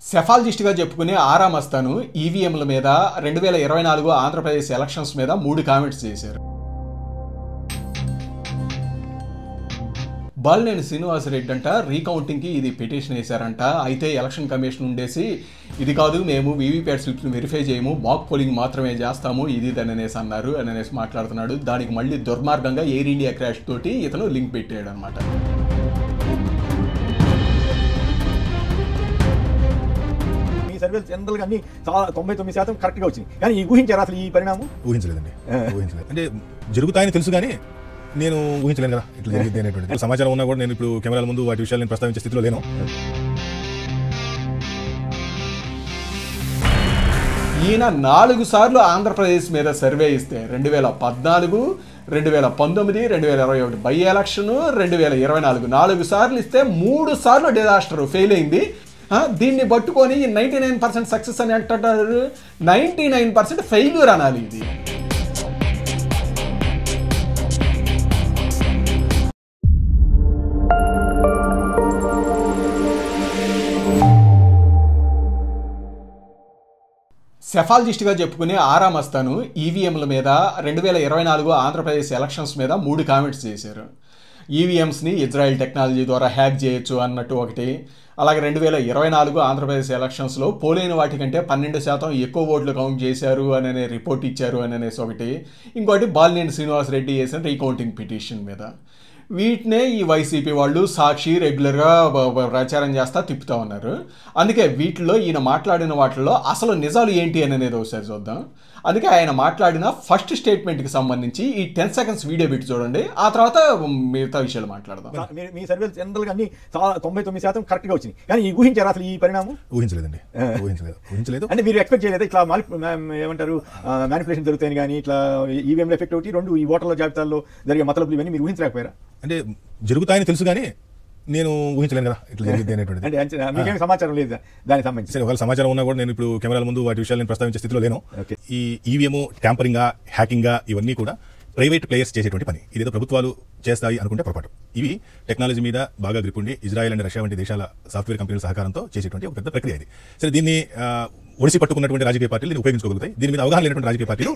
సెఫాలజిస్ట్గా చెప్పుకునే ఆరా మస్తాను ఈవీఎంల మీద 2024 ఆంధ్రప్రదేశ్ ఎలక్షన్స్ మీద 3 కామెంట్స్ చేశారు. బాలినేని శ్రీనివాసరెడ్డి అంట రీకౌంటింగ్కి ఇది పిటిషన్ వేశారంట. అయితే ఎలక్షన్ కమిషన్ ఉండేసి ఇది కాదు, మేము వీవీప్యాట్ స్లిప్స్ని వెరిఫై చేయము, మాక్ పోలింగ్ మాత్రమే చేస్తాము, ఇది అనేసి అన్నారు అనేసి మాట్లాడుతున్నాడు. దానికి మళ్ళీ దుర్మార్గంగా ఎయిర్ ఇండియా క్రాష్ తోటి ఇతను లింక్ పెట్టాడు అనమాట. సర్వేలు జనరల్ గా అన్ని చాలా 99% కరెక్ట్ గా వచ్చింది. కానీ ఊహించారు అసలు ఈ పరిణామం? ఊహించలేదండి. అంటే జరుగుతాయని తెలుసు కానీ నేను ఊహించలేను కదా ఇట్లా జరిగింది అనేటువంటి సమాచారం ఉన్నా కూడా నేను ఇప్పుడు కెమెరాల ముందు వాటి విషయాలు నేను ప్రస్తావించే స్థితిలో లేను. ఈయన 4 సార్లు ఆంధ్రప్రదేశ్ మీద సర్వే ఇస్తే 2014, 2019, 2021 బై ఎలక్షన్, 2024 4 సార్లు ఇస్తే 3 సార్లు డిజాస్టర్ ఫెయిల్ అయింది. దీన్ని పట్టుకొని 99% సక్సెస్ అని అంటారు. 99% ఫెయిల్యూర్ అనాలి ఇది. సెఫాలజిస్ట్గా చెప్పుకునే ఆరా మస్తాను ఈవీఎంల మీద 2024 ఆంధ్రప్రదేశ్ ఎలక్షన్స్ మీద 3 కామెంట్స్ చేశారు. ఈవీఎంస్ని ఇజ్రాయెల్ టెక్నాలజీ ద్వారా హ్యాక్ చేయొచ్చు అన్నట్టు ఒకటి, అలాగే 2024 ఆంధ్రప్రదేశ్ ఎలక్షన్స్లో పోలైన వాటికంటే 12% ఎక్కువ ఓట్లు కౌంట్ చేశారు అనే రిపోర్ట్ ఇచ్చారు అనేసి ఒకటి, ఇంకోటి బాలినేని శ్రీనివాసరెడ్డి చేసిన రీకౌంటింగ్ పిటిషన్ మీద. వీటినే ఈ వైసీపీ వాళ్ళు సాక్షి రెగ్యులర్గా ప్రచారం చేస్తా తిప్పుతూ ఉన్నారు. అందుకే వీటిలో ఈయన మాట్లాడిన వాటిల్లో అసలు నిజాలు ఏంటి అనేది ఒకసారి చూద్దాం. అందుకే ఆయన మాట్లాడిన ఫస్ట్ స్టేట్మెంట్కి సంబంధించి ఈ 10 seconds వీడియో పెట్టి చూడండి, ఆ తర్వాత మిగతా విషయాలు మాట్లాడదాం. మీ సర్వేలు జనరల్ గా అన్ని చాలా 99% కరెక్ట్ గా వచ్చింది. కానీ ఊహించారు అసలు ఈ పరిణామం? ఊహించలేదండి. ఊహించలేదు. అంటే మీరు ఎక్స్పెక్ట్ చేయలేదు ఇట్లా ఏమంటారు మ్యానిపులేషన్ జరుగుతాయని, కానీ ఇట్లా ఈవీఎంలో ఎఫెక్ట్ ఒకటి, 2 ఈ ఓటర్ల జాబితాల్లో జరిగే మతలబులు ఇవన్నీ మీరు ఊహించలేకపోయారా? అంటే జరుగుతాయని తెలుసు కానీ నేను ఊహించలేను కదా ఇట్లా జరిగింది అనేటువంటి. అంటే మీకేం సమాచారం లేదు దానికి సంబంధించి? సరే, ఒకవేళ సమాచారం ఉన్నా కూడా నేను ఇప్పుడు కెమెరాల ముందు వాటి విషయాలు నేను ప్రస్తావించే స్థితిలో లేను. ఈ ఈవీఎం ట్యాంపరింగా, హ్యాకింగ్గా ఇవన్నీ కూడా ప్రైవేట్ ప్లేయర్స్ చేసేటువంటి పని. ఇదేదో ప్రభుత్వాలు చేస్తాయి అనుకుంటే పొరపాటు. ఇవి టెక్నాలజీ మీద బాగా గ్రిప్ ఉండి ఇజ్రాయెల్ అండ్ రష్యా వంటి దేశాల సాఫ్ట్వేర్ కంపెనీల సహకారంతో చేసేటువంటి ఒక పెద్ద ప్రక్రియ ఇది. సరే, దీన్ని ఒడిసి పట్టుకున్నటువంటి రాజకీయ పార్టీలు దీన్ని ఉపయోగించుకోగలుగుతాయి. దీని మీద అవగాహన లేనటువంటి రాజకీయ పార్టీలు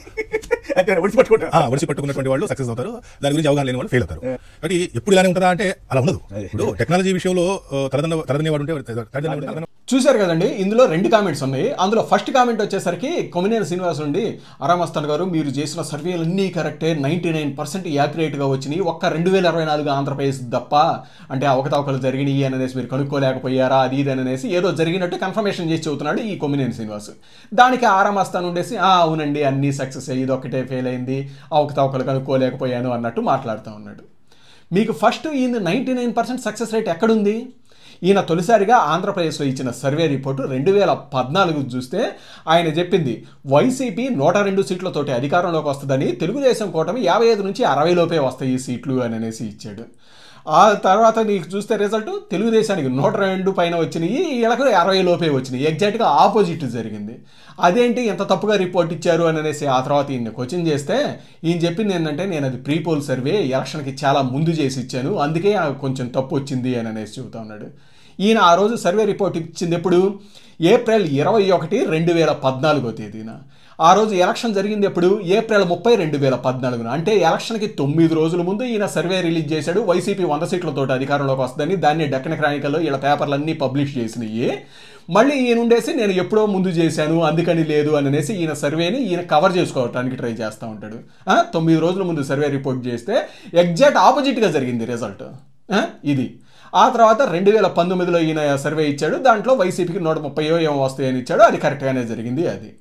ఒడిసి పట్టుకున్నటువంటి వాళ్ళు సక్సెస్ అవుతారు, దాని గురించి అవగాహన లేని వాళ్ళు ఫెయిల్ అవుతారు. కాబట్టి ఎప్పుడు ఇలానే ఉంటుందా అంటే అలా ఉండదు. ఇప్పుడు టెక్నాలజీ విషయంలో తరదనేవాడు ఉంటే చూశారు కదండి, ఇందులో 2 కామెంట్స్ ఉన్నాయి. అందులో ఫస్ట్ కామెంట్ వచ్చేసరికి కొమ్మినేని శ్రీనివాస్ నుండి, ఆరామస్తాన్ గారు మీరు చేసిన సర్వేలు అన్నీ కరెక్టే, 99% యాక్యురేట్గా వచ్చినాయి, ఒక్క 2024 ఆంధ్రప్రదేశ్ తప్ప, అంటే అవకతవకలు జరిగినాయి అనేసి మీరు కనుక్కోలేకపోయారా, అది ఇది అనేసి ఏదో జరిగినట్టు కన్ఫర్మేషన్ చేసి చెబుతున్నాడు ఈ కొమ్మినేని శ్రీనివాస్. దానికి ఆరామస్తాన్ ఉండేసి అవునండి అన్నీ సక్సెస్ అయ్యి, ఇది ఒక్కటే ఫెయిల్ అయింది, అవకతవకలు కనుక్కోలేకపోయాను అన్నట్టు మాట్లాడుతూ ఉన్నాడు. మీకు ఫస్ట్ ఈయన 99% సక్సెస్ రేట్ ఎక్కడుంది? ఈయన తొలిసారిగా ఆంధ్రప్రదేశ్లో ఇచ్చిన సర్వే రిపోర్టు 2014 చూస్తే ఆయన చెప్పింది వైసీపీ 102 సీట్లతోటి అధికారంలోకి వస్తుందని, తెలుగుదేశం కూటమి 55 నుంచి 60 లోపే వస్తాయి ఈ సీట్లు అనేసి ఇచ్చాడు. ఆ తర్వాత నీకు చూస్తే రిజల్ట్ తెలుగుదేశానికి 102 పైన వచ్చినాయి, వీళ్ళకు 60 లోపే వచ్చినాయి. ఎగ్జాక్ట్గా ఆపోజిట్ జరిగింది. అదేంటి ఎంత తప్పుగా రిపోర్ట్ ఇచ్చారు అనేసి ఆ తర్వాత ఈయన క్వశ్చన్ చేస్తే ఈయన చెప్పింది ఏంటంటే, నేను అది ప్రీపోల్ సర్వే ఎలక్షన్కి చాలా ముందు చేసి ఇచ్చాను, అందుకే కొంచెం తప్పు వచ్చింది అనేసి చెబుతా ఉన్నాడు. ఈయన ఆ రోజు సర్వే రిపోర్ట్ ఇచ్చింది ఎప్పుడు? ఏప్రిల్ 21, 2014 తేదీన. ఆ రోజు ఎలక్షన్ జరిగింది ఎప్పుడు? ఏప్రిల్ 30, 2014. అంటే ఎలక్షన్కి 9 రోజుల ముందు ఈయన సర్వే రిలీజ్ చేశాడు. వైసీపీ 100 సీట్లతో అధికారంలోకి వస్తుందని దాన్ని డెక్కన్ క్రానికల్లో వీళ్ళ పేపర్లన్నీ పబ్లిష్ చేసినాయి. మళ్ళీ ఈయన ఉండేసి నేను ఎప్పుడో ముందు చేశాను అందుకని లేదు అనేసి ఈయన సర్వేని ఈయన కవర్ చేసుకోవడానికి ట్రై చేస్తూ ఉంటాడు. 9 రోజుల ముందు సర్వే రిపోర్ట్ చేస్తే ఎగ్జాక్ట్ ఆపోజిట్గా జరిగింది రిజల్ట్ ఇది. ఆ తర్వాత 2019లో ఈయన సర్వే ఇచ్చాడు, దాంట్లో వైసీపీకి 130 ఏమో వస్తాయని ఇచ్చాడు, అది కరెక్ట్గానే జరిగింది అది.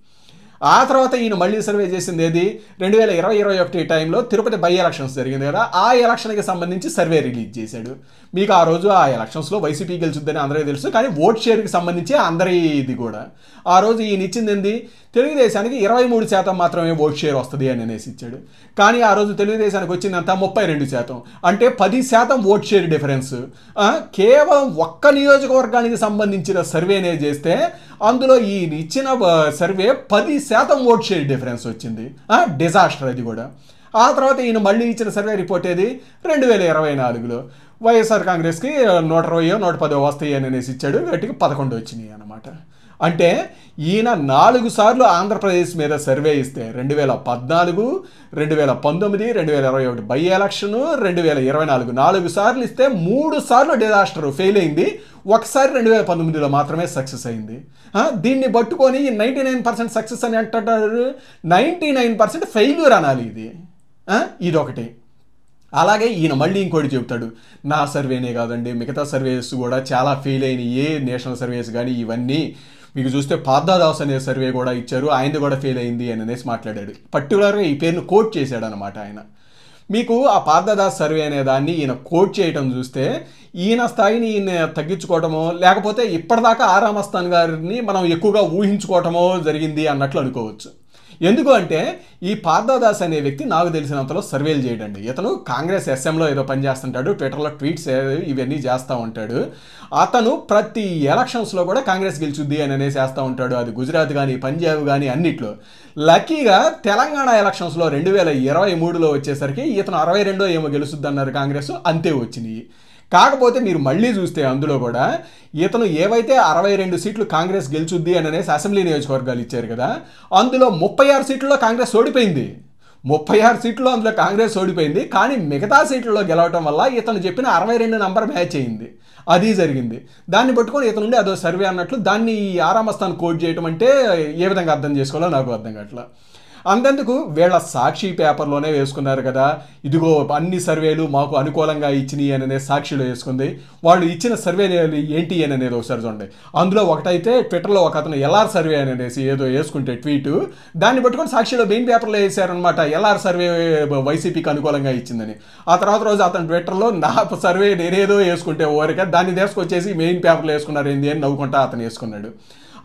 ఆ తర్వాత ఈయన మళ్ళీ సర్వే చేసింది ఏది? 2020-21 టైంలో తిరుపతి బై ఎలక్షన్స్ జరిగింది కదా, ఆ ఎలక్షన్కి సంబంధించి సర్వే రిలీజ్ చేశాడు. మీకు ఆ రోజు ఆ ఎలక్షన్స్లో వైసీపీ గెలుచుద్దని అందరికీ తెలుసు, కానీ ఓట్ షేర్కి సంబంధించి అందరి ఇది కూడా ఆ రోజు ఈయన ఇచ్చింది ఏంది? తెలుగుదేశానికి 23% మాత్రమే ఓట్ షేర్ వస్తుంది అనేసి ఇచ్చాడు. కానీ ఆ రోజు తెలుగుదేశానికి వచ్చిందంతా 32%, అంటే 10% ఓట్ షేర్ డిఫరెన్స్. కేవలం ఒక్క నియోజకవర్గానికి సంబంధించిన సర్వేనే చేస్తే అందులో ఈయన ఇచ్చిన సర్వే 10% ఓట్ షేర్ డిఫరెన్స్ వచ్చింది. డిజాస్టర్ అది కూడా. ఆ తర్వాత ఈయన మళ్ళీ ఇచ్చిన సర్వే రిపోర్ట్ ఏది? 2024లో వైఎస్ఆర్ కాంగ్రెస్కి 120 110 వస్తాయి అని అనేసి ఇచ్చాడు. వీటికి 11 వచ్చినాయి అన్నమాట. అంటే ఈయన 4 సార్లు ఆంధ్రప్రదేశ్ మీద సర్వే ఇస్తే 2014, 2019, 2021 బై ఎలక్షన్, 2024 4 సార్లు ఇస్తే 3 సార్లు డిజాస్టర్ ఫెయిల్ అయింది. ఒకసారి 2019లో మాత్రమే సక్సెస్ అయింది. దీన్ని పట్టుకొని 99% సక్సెస్ అని అంటారు. 99% ఫెయిల్యూర్ అనాలి ఇది. ఇదొకటి. అలాగే ఈయన మళ్ళీ ఇంకోటి చెబుతాడు, నా సర్వేనే కాదండి మిగతా సర్వేస్ కూడా చాలా ఫెయిల్ అయినాయి, ఏ నేషనల్ సర్వేస్ కానీ ఇవన్నీ మీకు చూస్తే పార్థదాస్ అనే సర్వే కూడా ఇచ్చారు, ఆయనది కూడా ఫెయిల్ అయింది అని అనేసి మాట్లాడాడు. పర్టికులర్గా ఈ పేరును కోట్ చేశాడు అనమాట ఆయన. మీకు ఆ పార్థదాస్ సర్వే అనే దాన్ని ఈయన కోట్ చేయటం చూస్తే ఈయన స్థాయిని ఈయన తగ్గించుకోవటమో లేకపోతే ఇప్పటిదాకా ఆరామస్థాన్ గారిని మనం ఎక్కువగా ఊహించుకోవటమో జరిగింది అన్నట్లు అనుకోవచ్చు. ఎందుకు అంటే ఈ పార్థదాస్ అనే వ్యక్తి నాకు తెలిసినంతలో సర్వేలు చేయడండి. ఇతను కాంగ్రెస్ ఎస్ఎంలో ఏదో పనిచేస్తుంటాడు, ట్విట్టర్లో ట్వీట్స్ ఇవన్నీ చేస్తూ ఉంటాడు. అతను ప్రతి ఎలక్షన్స్లో కూడా కాంగ్రెస్ గెలుచుద్ది అని అనేసి వేస్తూ ఉంటాడు. అది గుజరాత్ కానీ పంజాబ్ కానీ అన్నిట్లో. లక్కీగా తెలంగాణ ఎలక్షన్స్లో 2023లో వచ్చేసరికి ఇతను 62 ఏమో గెలుచుద్ది అన్నారు కాంగ్రెస్, అంతే వచ్చినాయి. కాకపోతే మీరు మళ్ళీ చూస్తే అందులో కూడా ఇతను ఏవైతే 62 సీట్లు కాంగ్రెస్ గెలుచుద్ది అని అనేసి అసెంబ్లీ నియోజకవర్గాలు ఇచ్చారు కదా, అందులో 36 సీట్లలో కాంగ్రెస్ ఓడిపోయింది. 36 సీట్లలో అందులో కాంగ్రెస్ ఓడిపోయింది. కానీ మిగతా సీట్లలో గెలవటం వల్ల ఇతను చెప్పిన 62 నంబర్ మ్యాచ్ అయింది. అది జరిగింది. దాన్ని పట్టుకొని ఇతను అదో సర్వే అన్నట్లు దాన్ని ఆరామస్థాన్ కోట్ చేయటం అంటే ఏ విధంగా అర్థం చేసుకోవాలో నాకు అర్థం కావట్లా. అంతెందుకు వీళ్ళ సాక్షి పేపర్లోనే వేసుకున్నారు కదా, ఇదిగో అన్ని సర్వేలు మాకు అనుకూలంగా ఇచ్చినాయి అని అనేది సాక్షిలో వేసుకుంది. వాళ్ళు ఇచ్చిన సర్వేలు ఏంటి అని అనేది ఒకసారి చూడండి. అందులో ఒకటైతే ట్విట్టర్లో ఒక అతను ఎల్ఆర్ సర్వే అని అనేసి ఏదో వేసుకుంటే ట్వీటు, దాన్ని పట్టుకొని సాక్షిలో మెయిన్ పేపర్లో వేసారనమాట, ఎల్ఆర్ సర్వే వైసీపీకి అనుకూలంగా ఇచ్చిందని. ఆ తర్వాత రోజు అతను ట్విట్టర్లో నా సర్వే నేనేదో వేసుకుంటే ఓరిక దాన్ని తీసుకొచ్చేసి మెయిన్ పేపర్లో వేసుకున్నారు ఏంది అని నవ్వుకుంటా అతను వేసుకున్నాడు.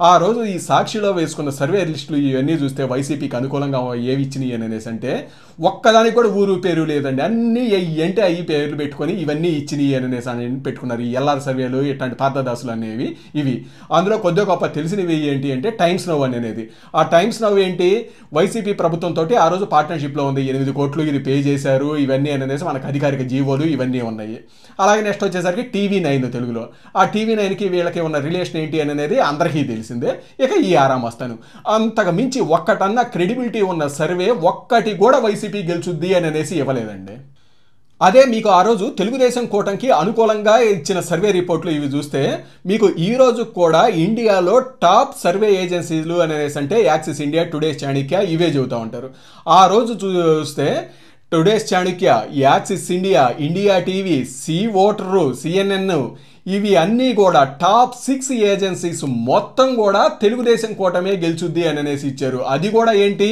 ఆ రోజు ఈ సాక్షిలో వేసుకున్న సర్వే లిస్టులు ఇవన్నీ చూస్తే వైసీపీకి అనుకూలంగా ఏవి ఇచ్చినాయి అని అనేసి అంటే ఒక్కదానికి కూడా ఊరు పేరు లేదండి. అన్నీ ఏంటి అవి పేర్లు పెట్టుకొని ఇవన్నీ ఇచ్చినాయి అని అనేసి అని పెట్టుకున్నారు. ఈ ఎల్ఆర్ సర్వేలు ఇట్లాంటి పార్థదాసులు అనేవి ఇవి. అందులో కొద్దిగా గొప్ప తెలిసినవి ఏంటి అంటే టైమ్స్ నౌ అనేది. ఆ టైమ్స్ నౌ ఏంటి, వైసీపీ ప్రభుత్వంతో ఆ రోజు పార్ట్నర్షిప్లో ఉంది, 8 కోట్లు ఇది పే చేశారు ఇవన్నీ అని అనేసి మనకు అధికారిక జీవోలు ఇవన్నీ ఉన్నాయి. అలాగే నెక్స్ట్ వచ్చేసరికి TV9 తెలుగులో. ఆ TV9కి వీళ్ళకి ఉన్న రిలేషన్ ఏంటి అని అనేది అందరికీ తెలిసిందే. ఇక ఈ ఆరామస్థాను అంతకు మించి ఒక్కటన్నా క్రెడిబిలిటీ ఉన్న సర్వే ఒక్కటి కూడా వైసీపీ గెలుచుద్ది అని అనేసి ఇవ్వలేదండి. అదే మీకు ఆ రోజు తెలుగుదేశం కూటమికి అనుకూలంగా ఇచ్చిన సర్వే రిపోర్ట్లు ఇవి చూస్తే మీకు ఈ రోజు కూడా ఇండియాలో టాప్ సర్వే ఏజెన్సీలు అనేసి అంటే యాక్సిస్ ఇండియా, టుడేస్ చాణక్య ఇవే చెబుతూ ఉంటారు. ఆ రోజు చూస్తే today's Chanakya, Axis India, India TV, C voter, CNN ఇవి అన్నీ కూడా టాప్ 6 ఏజెన్సీస్ మొత్తం కూడా తెలుగుదేశం కూటమే గెలుచుద్ది అని అనేసి ఇచ్చారు. అది కూడా ఏంటి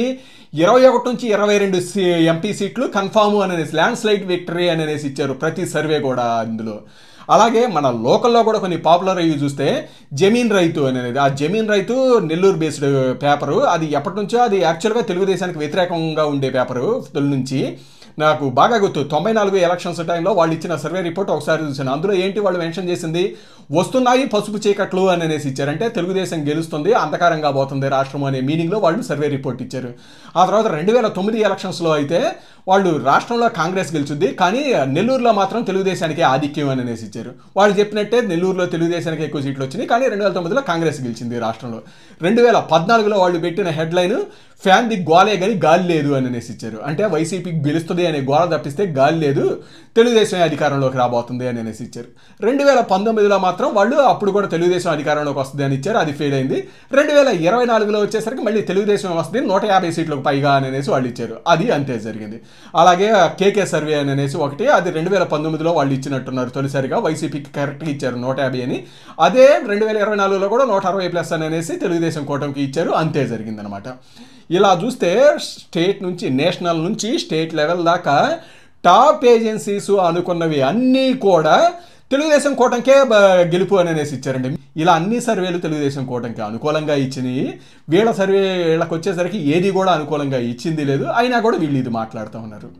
21 నుంచి 22 ఎంపీ సీట్లు కన్ఫామ్ అని అనేసి ల్యాండ్ స్లైడ్ విక్టరీ అని అనేసి ఇచ్చారు ప్రతి సర్వే కూడా అందులో. అలాగే మన లోకల్లో కూడా కొన్ని పాపులర్ అయ్యి చూస్తే జమీన్ రైతు అనేది, ఆ జమీన్ రైతు నెల్లూరు బేస్డ్ పేపరు. అది ఎప్పటి నుంచో అది యాక్చువల్గా తెలుగుదేశానికి వ్యతిరేకంగా ఉండే పేపరు తొలి నుంచి. నాకు బాగా గుర్తు 94 ఎలక్షన్స్ టైంలో వాళ్ళు ఇచ్చిన సర్వే రిపోర్ట్ ఒకసారి చూసాను. అందులో ఏంటి వాళ్ళు మెన్షన్ చేసింది, వస్తున్నాయి పసుపు చీకట్లు అని అనేసి ఇచ్చారంటే తెలుగుదేశం గెలుస్తుంది, అంధకారంగా పోతుంది రాష్ట్రం అనే మీనింగ్లో వాళ్ళు సర్వే రిపోర్ట్ ఇచ్చారు. ఆ తర్వాత 2009 ఎలక్షన్స్లో అయితే వాళ్ళు రాష్ట్రంలో కాంగ్రెస్ గెలుచుద్ది కానీ నెల్లూరులో మాత్రం తెలుగుదేశానికి ఆధిక్యం అని అనేసి ఇచ్చారు. వాళ్ళు చెప్పినట్టే నెల్లూరులో తెలుగుదేశానికి ఎక్కువ సీట్లు వచ్చినాయి కానీ 2009లో కాంగ్రెస్ గెలిచింది రాష్ట్రంలో. 2014లో వాళ్ళు పెట్టిన హెడ్లైన్ ఫ్యాన్ ది గోలే కానీ గాలి లేదు అని అనేసి ఇచ్చారు. అంటే వైసీపీకి గెలుస్తుంది అనే గోల తప్పిస్తే గాలి లేదు, తెలుగుదేశం అధికారంలోకి రాబోతుంది అని అనేసి ఇచ్చారు. 2019లో మాత్రం వాళ్ళు అప్పుడు కూడా తెలుగుదేశం అధికారంలోకి వస్తుంది అని ఇచ్చారు, అది ఫెయిల్ అయింది. 2024లో వచ్చేసరికి మళ్ళీ తెలుగుదేశం వస్తుంది 150 సీట్లకు పైగా అని అనేసి వాళ్ళు ఇచ్చారు, అది అంతే జరిగింది. అలాగే కేకే సర్వే అని అనేసి ఒకటి, అది 2019లో వాళ్ళు ఇచ్చినట్టున్నారు తొలిసారిగా, వైసీపీకి కరెక్ట్గా ఇచ్చారు 150 అని. అదే 2024లో కూడా 160+ అని అనేసి తెలుగుదేశం కూటమికి ఇచ్చారు, అంతే జరిగిందనమాట. ఇలా చూస్తే స్టేట్ నుంచి నేషనల్ నుంచి స్టేట్ లెవెల్ దాకా టాప్ ఏజెన్సీస్ అనుకున్నవి అన్నీ కూడా తెలుగుదేశం కూటమికే గెలుపు అని అనేసి ఇచ్చారండి. ఇలా అన్ని సర్వేలు తెలుగుదేశం కూటమికి అనుకూలంగా ఇచ్చినాయి. వీళ్ళ సర్వే వీళ్ళకి వచ్చేసరికి ఏది కూడా అనుకూలంగా ఇచ్చింది లేదు, అయినా కూడా వీళ్ళు ఇది మాట్లాడుతూ ఉన్నారు.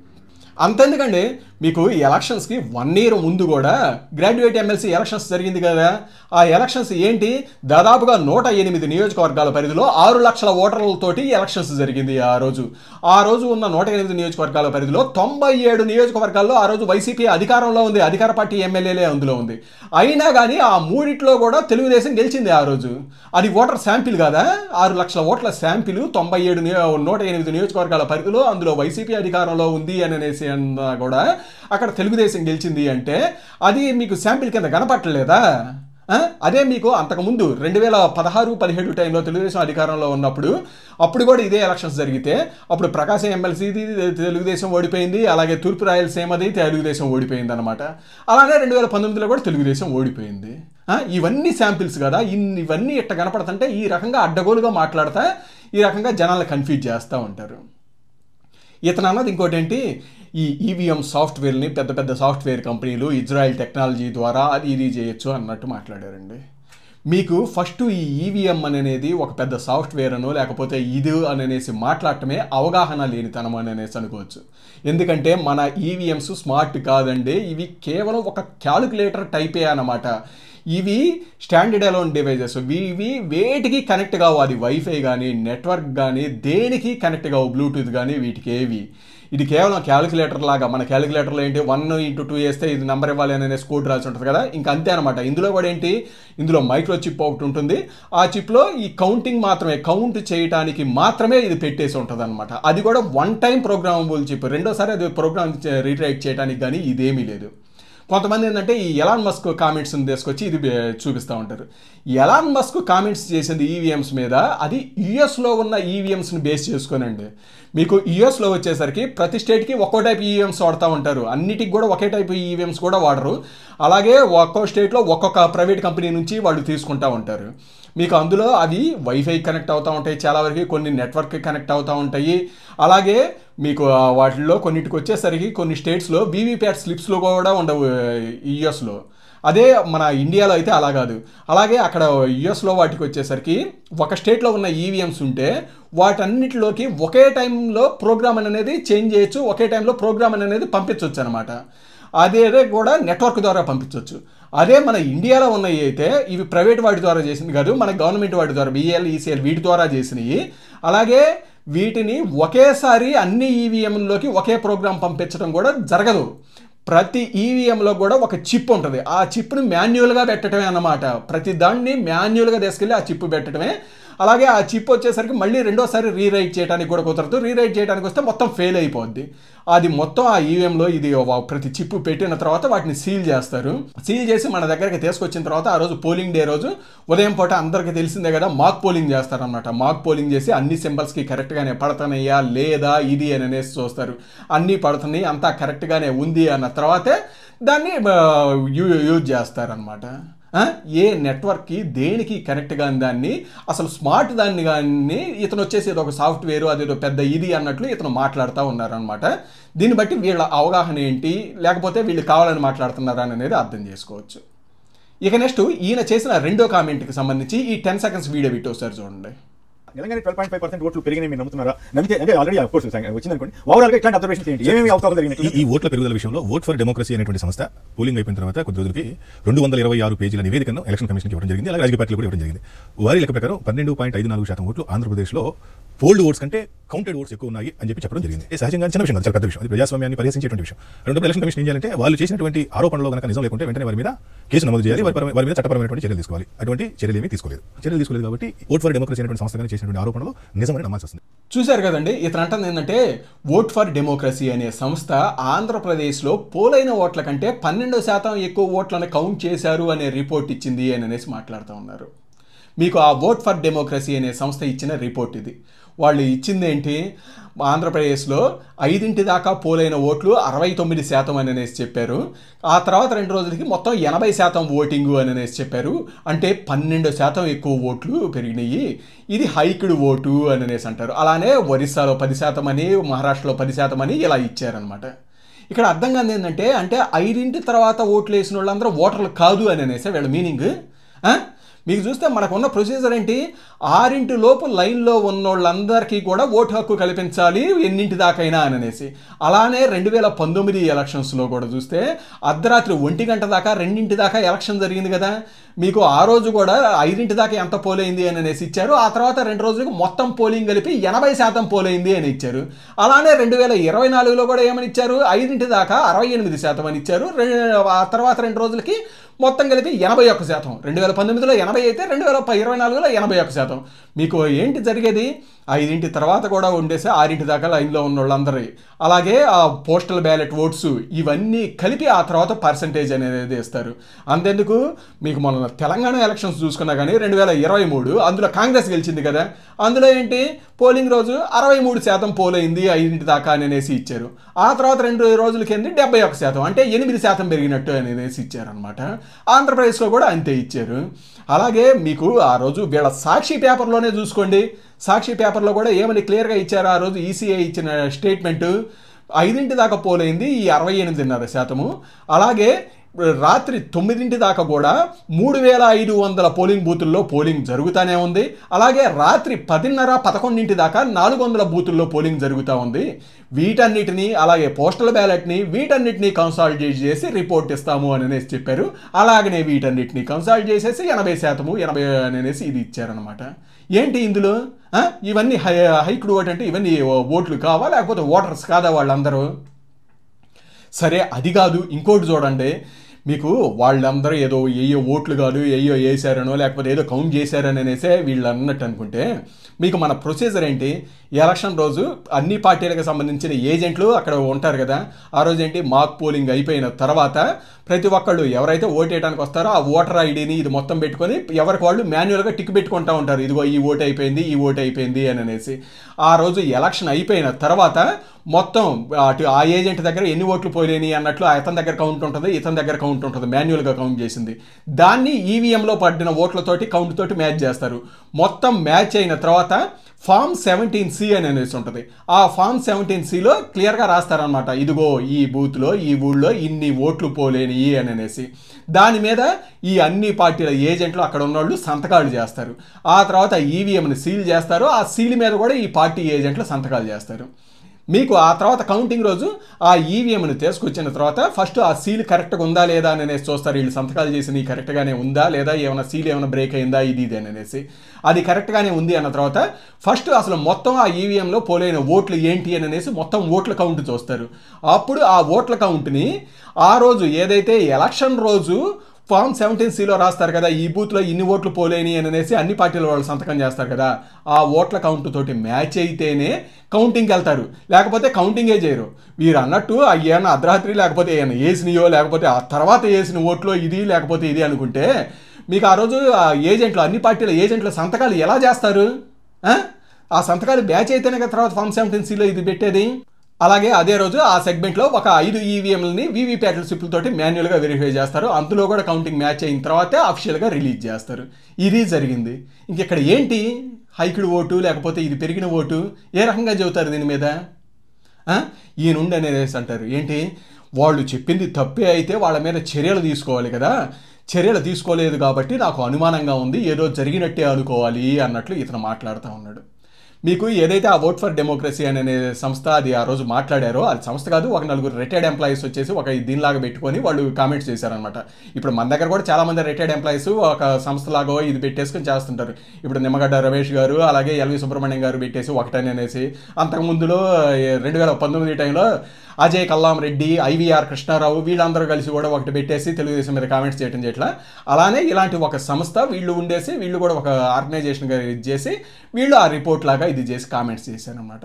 అంతెందుకండి, మీకు ఈ ఎలక్షన్స్కి 1 year ముందు కూడా గ్రాడ్యుయేట్ ఎమ్మెల్సీ ఎలక్షన్స్ జరిగింది కదా. ఆ ఎలక్షన్స్ ఏంటి, దాదాపుగా 108 నియోజకవర్గాల పరిధిలో 6 లక్షల ఓటర్లతోటి ఎలక్షన్స్ జరిగింది. ఆ రోజు ఉన్న 108 నియోజకవర్గాల పరిధిలో 97 నియోజకవర్గాల్లో ఆ రోజు వైసీపీ అధికారంలో ఉంది, అధికార పార్టీ ఎమ్మెల్యేలే అందులో ఉంది. అయినా కానీ ఆ మూడిట్లో కూడా తెలుగుదేశం గెలిచింది ఆ రోజు. అది ఓటర్ శాంపిల్ కదా, 6 లక్షల ఓట్ల శాంపిల్ 108 నియోజకవర్గాల పరిధిలో అందులో వైసీపీ అధికారంలో ఉంది అని అనేసి కూడా అక్కడ తెలుగుదేశం గెలిచింది అంటే అది మీకు శాంపిల్ కింద కనపట్టలేదా? అదే మీకు అంతకుముందు 2016-17 టైంలో తెలుగుదేశం అధికారంలో ఉన్నప్పుడు అప్పుడు కూడా ఇదే ఎలక్షన్స్ జరిగితే అప్పుడు ప్రకాశం ఎమ్మెల్సీది తెలుగుదేశం ఓడిపోయింది, అలాగే తూర్పు రాయలసీమది తెలుగుదేశం ఓడిపోయింది అనమాట. అలానే 2019లో కూడా తెలుగుదేశం ఓడిపోయింది. ఇవన్నీ శాంపిల్స్ కదా, ఇవన్నీ ఇట్ట కనపడుతుంటే ఈ రకంగా అడ్డగోలుగా మాట్లాడతా ఈ రకంగా జనాలను కన్ఫ్యూజ్ చేస్తూ ఉంటారు. ఇతను అన్నది ఇంకోటి ఏంటి, ఈ ఈవీఎం సాఫ్ట్వేర్ని పెద్ద పెద్ద సాఫ్ట్వేర్ కంపెనీలు ఇజ్రాయెల్ టెక్నాలజీ ద్వారా అది ఇది చేయొచ్చు అన్నట్టు మాట్లాడారండి. మీకు ఫస్ట్ ఈ ఈవీఎం అనేది ఒక పెద్ద సాఫ్ట్వేర్ అనో లేకపోతే ఇది అనేసి మాట్లాడటమే అవగాహన లేనితనం అనేసి అనుకోవచ్చు. ఎందుకంటే మన ఈవీఎంస్ స్మార్ట్ కాదండి, ఇవి కేవలం ఒక క్యాలిక్యులేటర్ టైపే అన్నమాట. ఇవి స్టాండర్డ్ అలోన్ డివైజెస్, ఇవి వేటికి కనెక్ట్ కావు, అది వైఫై కానీ నెట్వర్క్ కానీ దేనికి కనెక్ట్ కావు, బ్లూటూత్ కానీ వీటికి ఏవి. ఇది కేవలం క్యాలిక్యులేటర్ లాగా, మన క్యాలిక్యులేటర్లో ఏంటి 1 × 2 వేస్తే ఇది నెంబర్ ఇవ్వాలి అనేసి కోడ్ రాసి ఉంటుంది కదా, ఇంకా అంతే అనమాట. ఇందులో కూడా ఏంటి, ఇందులో మైక్రో చిప్ ఒకటి ఉంటుంది, ఆ చిప్లో ఈ కౌంటింగ్ మాత్రమే, కౌంట్ చేయడానికి మాత్రమే ఇది పెట్టేసి ఉంటుంది అనమాట. అది కూడా 1 time ప్రోగ్రామబుల్ చిప్, రెండోసారి అది ప్రోగ్రామ్ రీరైట్ చేయడానికి కానీ ఇదేమీ లేదు. కొంతమంది ఏంటంటే ఈ ఎలాన్ మస్క్ కామెంట్స్ని తీసుకొచ్చి ఇది చూపిస్తూ ఉంటారు. ఎలాన్ మస్క్ కామెంట్స్ చేసింది ఈవీఎంస్ మీద, అది యుఎస్లో ఉన్న ఈవీఎంస్ని బేస్ చేసుకోనండి. మీకు యుఎస్లో వచ్చేసరికి ప్రతి స్టేట్కి ఒక్కో టైప్ ఈవీఎంస్ వాడుతూ ఉంటారు, అన్నిటికి కూడా ఒకే టైప్ ఈవీఎంస్ కూడా వాడరు. అలాగే ఒక్కో స్టేట్లో ఒక్కొక్క ప్రైవేట్ కంపెనీ నుంచి వాళ్ళు తీసుకుంటూ ఉంటారు. మీకు అందులో అవి వైఫై కనెక్ట్ అవుతూ ఉంటాయి, చాలా వరకు కొన్ని నెట్వర్క్ కనెక్ట్ అవుతూ ఉంటాయి. అలాగే మీకు వాటిల్లో కొన్నిటికి వచ్చేసరికి కొన్ని స్టేట్స్లో వీవీప్యాట్ స్లిప్స్లో కూడా ఉండవు యుఎస్లో. అదే మన ఇండియాలో అయితే అలా కాదు. అలాగే అక్కడ యుఎస్లో వాటికి వచ్చేసరికి ఒక స్టేట్లో ఉన్న ఈవీఎంస్ ఉంటే వాటన్నిటిలోకి ఒకే టైంలో ప్రోగ్రామ్ అనేది చేంజ్ చేయొచ్చు, ఒకే టైంలో ప్రోగ్రామ్ అనేది పంపించవచ్చు అనమాట. అదే కూడా నెట్వర్క్ ద్వారా పంపించవచ్చు. అదే మన ఇండియాలో ఉన్నవి అయితే ఇవి ప్రైవేట్ వాటి ద్వారా చేసింది కాదు, మన గవర్నమెంట్ వాటి ద్వారా BEL, ECL వీటి ద్వారా చేసినవి. అలాగే వీటిని ఒకేసారి అన్ని ఈవీఎంలోకి ఒకే ప్రోగ్రాం పంపించడం కూడా జరగదు. ప్రతి ఈవీఎంలో కూడా ఒక చిప్ ఉంటుంది, ఆ చిప్ను మాన్యువల్గా పెట్టడమే అన్నమాట. ప్రతి దాన్ని మాన్యువల్గా తీసుకెళ్ళి ఆ చిప్ పెట్టడమే. అలాగే ఆ చిప్ వచ్చేసరికి మళ్ళీ రెండోసారి రీరైట్ చేయడానికి కూడా కుదరదు, రీరైట్ చేయడానికి వస్తే మొత్తం ఫెయిల్ అయిపోద్ది. అది మొత్తం ఆ ఈవీఎంలో ఇది ప్రతి చిప్ పెట్టిన తర్వాత వాటిని సీల్ చేస్తారు. సీల్ చేసి మన దగ్గరికి తీసుకొచ్చిన తర్వాత ఆ రోజు పోలింగ్ డే రోజు ఉదయం పూట అందరికీ తెలిసిందే కదా, మాక్ పోలింగ్ చేస్తారనమాట. మాక్ పోలింగ్ చేసి అన్ని సింబల్స్కి కరెక్ట్గానే పడుతున్నాయా లేదా ఇది అని అనేసి చూస్తారు. అన్నీ పడుతున్నాయి, అంతా కరెక్ట్గానే ఉంది అన్న తర్వాతే దాన్ని యూజ్ చేస్తారనమాట. ఏ నెట్వర్క్కి దేనికి కనెక్ట్గా దాన్ని అసలు స్మార్ట్ దాన్ని కానీ ఇతను వచ్చేసి ఏదో ఒక సాఫ్ట్వేర్ అదేదో పెద్ద ఇది అన్నట్లు ఇతను మాట్లాడుతూ ఉన్నారనమాట. దీన్ని బట్టి వీళ్ళ అవగాహన ఏంటి, లేకపోతే వీళ్ళు కావాలని మాట్లాడుతున్నారా అనేది అర్థం చేసుకోవచ్చు. ఇక నెక్స్ట్ ఈయన చేసిన రెండో కామెంట్కి సంబంధించి ఈ 10 seconds వీడియో పెట్టి ఒకసారి చూడండి. తెలంగాణ 12.5% ఓట్లు పెరిగినాయి మీరు నమ్ముతున్నారా? నమ్మితే అంటే ఆల్రెడీ ఆఫ్ కోర్స్ వచ్చింది అనుకోండి. ఓవరాల్గా ఇట్లాంటి అబ్జర్వేషన్స్ ఏంటి, ఏమేమి అవకాశాలు జరిగినాయి? ఈ ఓట్ల పెరుగుదల విషయంలో ఓట్ ఫర్ డెమోక్రసీ అనేటువంటి సంస్థ పోలింగ్ అయిపోయిన తర్వాత కొద్ది రోజులకి 226 పేజీల నివేదికను ఎలక్షన్ కమిషన్కి ఇవ్వడం జరిగింది. అలాగే రాజకీయ పార్టీలు కూడా ఇవ్వడం జరిగింది. వారి లెక్క ప్రకారం 12.54% ఓట్లు ఆంధ్రప్రదేశ్లో పోల్డ్ ఓట్స్ కంటే కౌంటెడ్ ఓట్స్ ఎక్కువ ఉన్నాయి అని చెప్పడం జరిగింది. సహజంగా చిన్న విషయం, చాలా పెద్ద విషయం, అది ప్రజాస్వామ్యాన్ని పరిహసించేటువంటి విషయం. రెండో ఎలక్షన్ కమిషన్ ఏం చేయాలంటే వాళ్ళు చేసినటువంటి ఆరోపణలో కనుక నిజం లేకుంటే వెంటనే వారి మీద కేసు నమోదు చేయాలి, వారి మీద చట్టపరమైనటువంటి చర్యలు తీసుకోవాలి. అటువంటి చర్యలు ఏమీ తీసుకోలేదు కాబట్టి ఓట్ ఫర్ డెమోక్రసీ అనేటువంటి సంస్థ చేసినటువంటి ఆరోపణలు నిజమని నమ్మాల్సి వస్తుంది. చూశారు కదండి, ఇతను అంటుంది ఏంటంటే ఓట్ ఫర్ డెమోక్రసీ అనే సంస్థ ఆంధ్రప్రదేశ్లో పోలైన ఓట్ల కంటే 12% ఎక్కువ ఓట్లను కౌంట్ చేశారు అనే రిపోర్ట్ ఇచ్చింది అని అనేసి మాట్లాడుతూ ఉన్నారు. మీకు ఆ ఓట్ ఫర్ డెమోక్రసీ అనే సంస్థ ఇచ్చిన రిపోర్ట్ ఇది. వాళ్ళు ఇచ్చింది ఏంటి, ఆంధ్రప్రదేశ్లో 5 దాకా పోలైన ఓట్లు 69% అని అనేసి చెప్పారు. ఆ తర్వాత 2 రోజులకి మొత్తం 80% ఓటింగు అని అనేసి చెప్పారు. అంటే 12% ఎక్కువ ఓట్లు పెరిగినాయి. ఇది హైక్డ్ ఓటు అని అనేసి అంటారు. అలానే ఒరిస్సాలో 10% అని, మహారాష్ట్రలో 10% అని ఇలా ఇచ్చారనమాట. ఇక్కడ అర్థం కాదు ఏంటంటే 5 తర్వాత ఓట్లు వేసిన వాళ్ళందరూ ఓటర్లు కాదు అని అనేసి వీళ్ళ మీనింగ్. మీకు చూస్తే మనకున్న ప్రొసీజర్ ఏంటి, 6 లోపు లైన్లో ఉన్న వాళ్ళందరికీ కూడా ఓటు హక్కు కల్పించాలి ఎన్నింటి దాకైనా అని అనేసి. అలానే 2019 ఎలక్షన్స్లో కూడా చూస్తే అర్ధరాత్రి 1 గంట దాకా 2 దాకా ఎలక్షన్ జరిగింది కదా. మీకు ఆ రోజు కూడా 5 దాకా ఎంత పోలైంది అని అనేసి ఇచ్చారు. ఆ తర్వాత 2 రోజులకు మొత్తం పోలింగ్ కలిపి 80% పోలైంది అని ఇచ్చారు. అలానే 2024లో కూడా ఏమని ఇచ్చారు, 5 దాకా 68% అని ఇచ్చారు. ఆ తర్వాత 2 రోజులకి మొత్తం కలిపి 81%. 2019లో 80 అయితే 2024లో 81%. మీకు ఏంటి జరిగేది, 5 తర్వాత కూడా ఉండేసి 6 దాకా లైన్లో ఉన్న వాళ్ళందరి, అలాగే ఆ పోస్టల్ బ్యాలెట్ ఓట్స్ ఇవన్నీ కలిపి ఆ తర్వాత పర్సంటేజ్ అనేది ఇస్తారు. అంతెందుకు, మీకు మన తెలంగాణ ఎలక్షన్స్ చూసుకున్నా కానీ 2023 అందులో కాంగ్రెస్ గెలిచింది కదా. అందులో ఏంటి, పోలింగ్ రోజు 63% పోలైంది 5 దాకా అనేసి ఇచ్చారు. ఆ తర్వాత 2 రోజులకి 71%, అంటే 8% పెరిగినట్టు అనేసి ఇచ్చారనమాట. ఆంధ్రప్రదేశ్లో కూడా అంతే ఇచ్చారు. అలాగే మీకు ఆ రోజు వీళ్ళ సాక్షి పేపర్లోనే చూసుకోండి, సాక్షి పేపర్లో కూడా ఏమని క్లియర్గా ఇచ్చారు ఆ రోజు ఈసీఐ ఇచ్చిన స్టేట్మెంటు, 5 దాకా పోలైంది ఈ 68.5%. అలాగే రాత్రి 9 దాకా కూడా 3500 పోలింగ్ బూతుల్లో పోలింగ్ జరుగుతూనే ఉంది. అలాగే రాత్రి 10:30, 11 దాకా 400 బూతుల్లో పోలింగ్ జరుగుతూ ఉంది. వీటన్నిటిని, అలాగే పోస్టల్ బ్యాలెట్ని, వీటన్నిటిని కన్సాలిడేట్ చేసి రిపోర్ట్ ఇస్తాము అని అనేసి చెప్పారు. అలాగనే వీటన్నిటిని కన్సాలిడేట్ చేసేసి 80%, 80 అనేసి ఇది ఇచ్చారనమాట. ఏంటి ఇందులో ఇవన్నీ హైక్డ్ ఓట్ అంటే ఇవన్నీ ఓట్లు కావా లేకపోతే ఓటర్స్ కాదా వాళ్ళందరూ? సరే అది కాదు, ఇంకోటి చూడండి, మీకు వాళ్ళందరూ ఏదో ఓట్లు కాదు వేసారనో లేకపోతే ఏదో కౌంట్ చేశారని అనేసే వీళ్ళు అన్నట్టు అనుకుంటే, మీకు మన ప్రొసీజర్ ఏంటి, ఎలక్షన్ రోజు అన్ని పార్టీలకు సంబంధించిన ఏజెంట్లు అక్కడ ఉంటారు కదా. ఆ రోజు ఏంటి, మాక్ పోలింగ్ అయిపోయిన తర్వాత ప్రతి ఒక్కళ్ళు ఎవరైతే ఓటేయడానికి వస్తారో ఆ ఓటర్ ఐడిని ఇది మొత్తం పెట్టుకొని ఎవరికి వాళ్ళు మాన్యువల్గా టిక్ పెట్టుకుంటూ ఉంటారు, ఇదిగో ఈ ఓటు అయిపోయింది, ఈ ఓటు అయిపోయింది అని అనేసి. ఆ రోజు ఎలక్షన్ అయిపోయిన తర్వాత మొత్తం అటు ఆ ఏజెంట్ దగ్గర ఎన్ని ఓట్లు పోలేని అన్నట్లు అతని దగ్గర కౌంట్ ఉంటుంది, ఇతని దగ్గర కౌంట్ ఉంటుంది, మాన్యువల్గా కౌంట్ చేసింది. దాన్ని ఈవీఎంలో పడిన ఓట్లతోటి కౌంట్ తోటి మ్యాచ్ చేస్తారు. మొత్తం మ్యాచ్ అయిన తర్వాత ఫామ్ 17C అని అనేసి ఉంటుంది. ఆ ఫామ్ 17Cలో క్లియర్గా రాస్తారనమాట, ఇదిగో ఈ బూత్లో ఈ ఊళ్ళో ఇన్ని ఓట్లు పోలేనివి అని అనేసి. దాని మీద ఈ అన్ని పార్టీల ఏజెంట్లు అక్కడ ఉన్నవాళ్ళు సంతకాలు చేస్తారు. ఆ తర్వాత ఈవీఎంని సీల్ చేస్తారు. ఆ సీల్ మీద కూడా ఈ పార్టీ ఏజెంట్లు సంతకాలు చేస్తారు. మీకు ఆ తర్వాత కౌంటింగ్ రోజు ఆ ఈవీఎంని తీసుకొచ్చిన తర్వాత ఫస్ట్ ఆ సీల్ కరెక్ట్గా ఉందా లేదా అని అనేసి చూస్తారు. వీళ్ళు సంతకాలు చేసి కరెక్ట్గానే ఉందా లేదా, ఏమైనా సీల్ ఏమైనా బ్రేక్ అయిందా ఇది అని అనేసి. అది కరెక్ట్గానే ఉంది అన్న తర్వాత ఫస్ట్ అసలు మొత్తం ఆ ఈవీఎంలో పోలైన ఓట్లు ఏంటి అని అనేసి మొత్తం ఓట్ల కౌంట్ చూస్తారు. అప్పుడు ఆ ఓట్ల కౌంట్ని ఆ రోజు ఏదైతే ఎలక్షన్ రోజు ఫామ్ 17Cలో రాస్తారు కదా, ఈ బూత్లో ఇన్ని ఓట్లు పోలేని అని అనేసి అన్ని పార్టీల వాళ్ళు సంతకం చేస్తారు కదా, ఆ ఓట్ల కౌంట్ తోటి మ్యాచ్ అయితేనే కౌంటింగ్కి వెళ్తారు, లేకపోతే కౌంటింగే చేయరు. వీరు అన్నట్టు ఏమన్నా అర్ధరాత్రి లేకపోతే ఏమైనా వేసినయో లేకపోతే ఆ తర్వాత వేసిన ఓట్లో ఇది లేకపోతే ఇది అనుకుంటే, మీకు ఆ రోజు ఆ ఏజెంట్లు అన్ని పార్టీల ఏజెంట్ల సంతకాలు ఎలా చేస్తారు? ఆ సంతకాలు మ్యాచ్ అయితేనే కదా తర్వాత ఫామ్ 17Cలో ఇది పెట్టేది. అలాగే అదే రోజు ఆ సెగ్మెంట్లో ఒక 5 ఈవీఎంలని వీవీప్యాట్ల స్లిప్లతోటి మాన్యువల్గా వెరిఫై చేస్తారు. అందులో కూడా కౌంటింగ్ మ్యాచ్ అయిన తర్వాతే అఫీషియల్గా రిలీజ్ చేస్తారు. ఇది జరిగింది. ఇంకెక్కడ ఏంటి హైక్డ్ ఓటు లేకపోతే ఇది పెరిగిన ఓటు, ఏ రకంగా చెబుతారు దీని మీద? ఈయనుండి అనేసి అంటారు ఏంటి, వాళ్ళు చెప్పింది తప్పే అయితే వాళ్ళ మీద చర్యలు తీసుకోవాలి కదా, చర్యలు తీసుకోలేదు కాబట్టి నాకు అనుమానంగా ఉంది, ఏదో జరిగినట్టే అనుకోవాలి అన్నట్లు ఇతను మాట్లాడుతూ ఉన్నాడు. మీకు ఏదైతే ఆ ఓట్ ఫర్ డెమోక్రసీ అనే సంస్థ అది ఆ రోజు మాట్లాడారో, అది సంస్థ కాదు, ఒక 4 రిటైర్డ్ ఎంప్లాయీస్ వచ్చేసి ఒక దీనిలాగా పెట్టుకొని వాళ్ళు కామెంట్స్ చేశారనమాట. ఇప్పుడు మన దగ్గర కూడా చాలామంది రిటైర్డ్ ఎంప్లాయీస్ ఒక సంస్థలాగో ఇది పెట్టేసుకొని చేస్తుంటారు. ఇప్పుడు నిమ్మగడ్డ రమేష్ గారు అలాగే ఎల్వి సుబ్రహ్మణ్యం గారు పెట్టేసి ఒకటని అనేసి, అంతకుముందులో 2019 టైంలో అజయ్ కల్లాం రెడ్డి, ఐవీఆర్ కృష్ణారావు వీళ్ళందరూ కలిసి కూడా ఒకటి పెట్టేసి తెలుగుదేశం మీద కామెంట్స్ చేయడం చేయట్లా. అలానే ఇలాంటి ఒక సంస్థ వీళ్ళు ఉండేసి వీళ్ళు కూడా ఒక ఆర్గనైజేషన్గా ఇది చేసి వీళ్ళు ఆ రిపోర్ట్ లాగా ఇది చేసి కామెంట్స్ చేశారనమాట.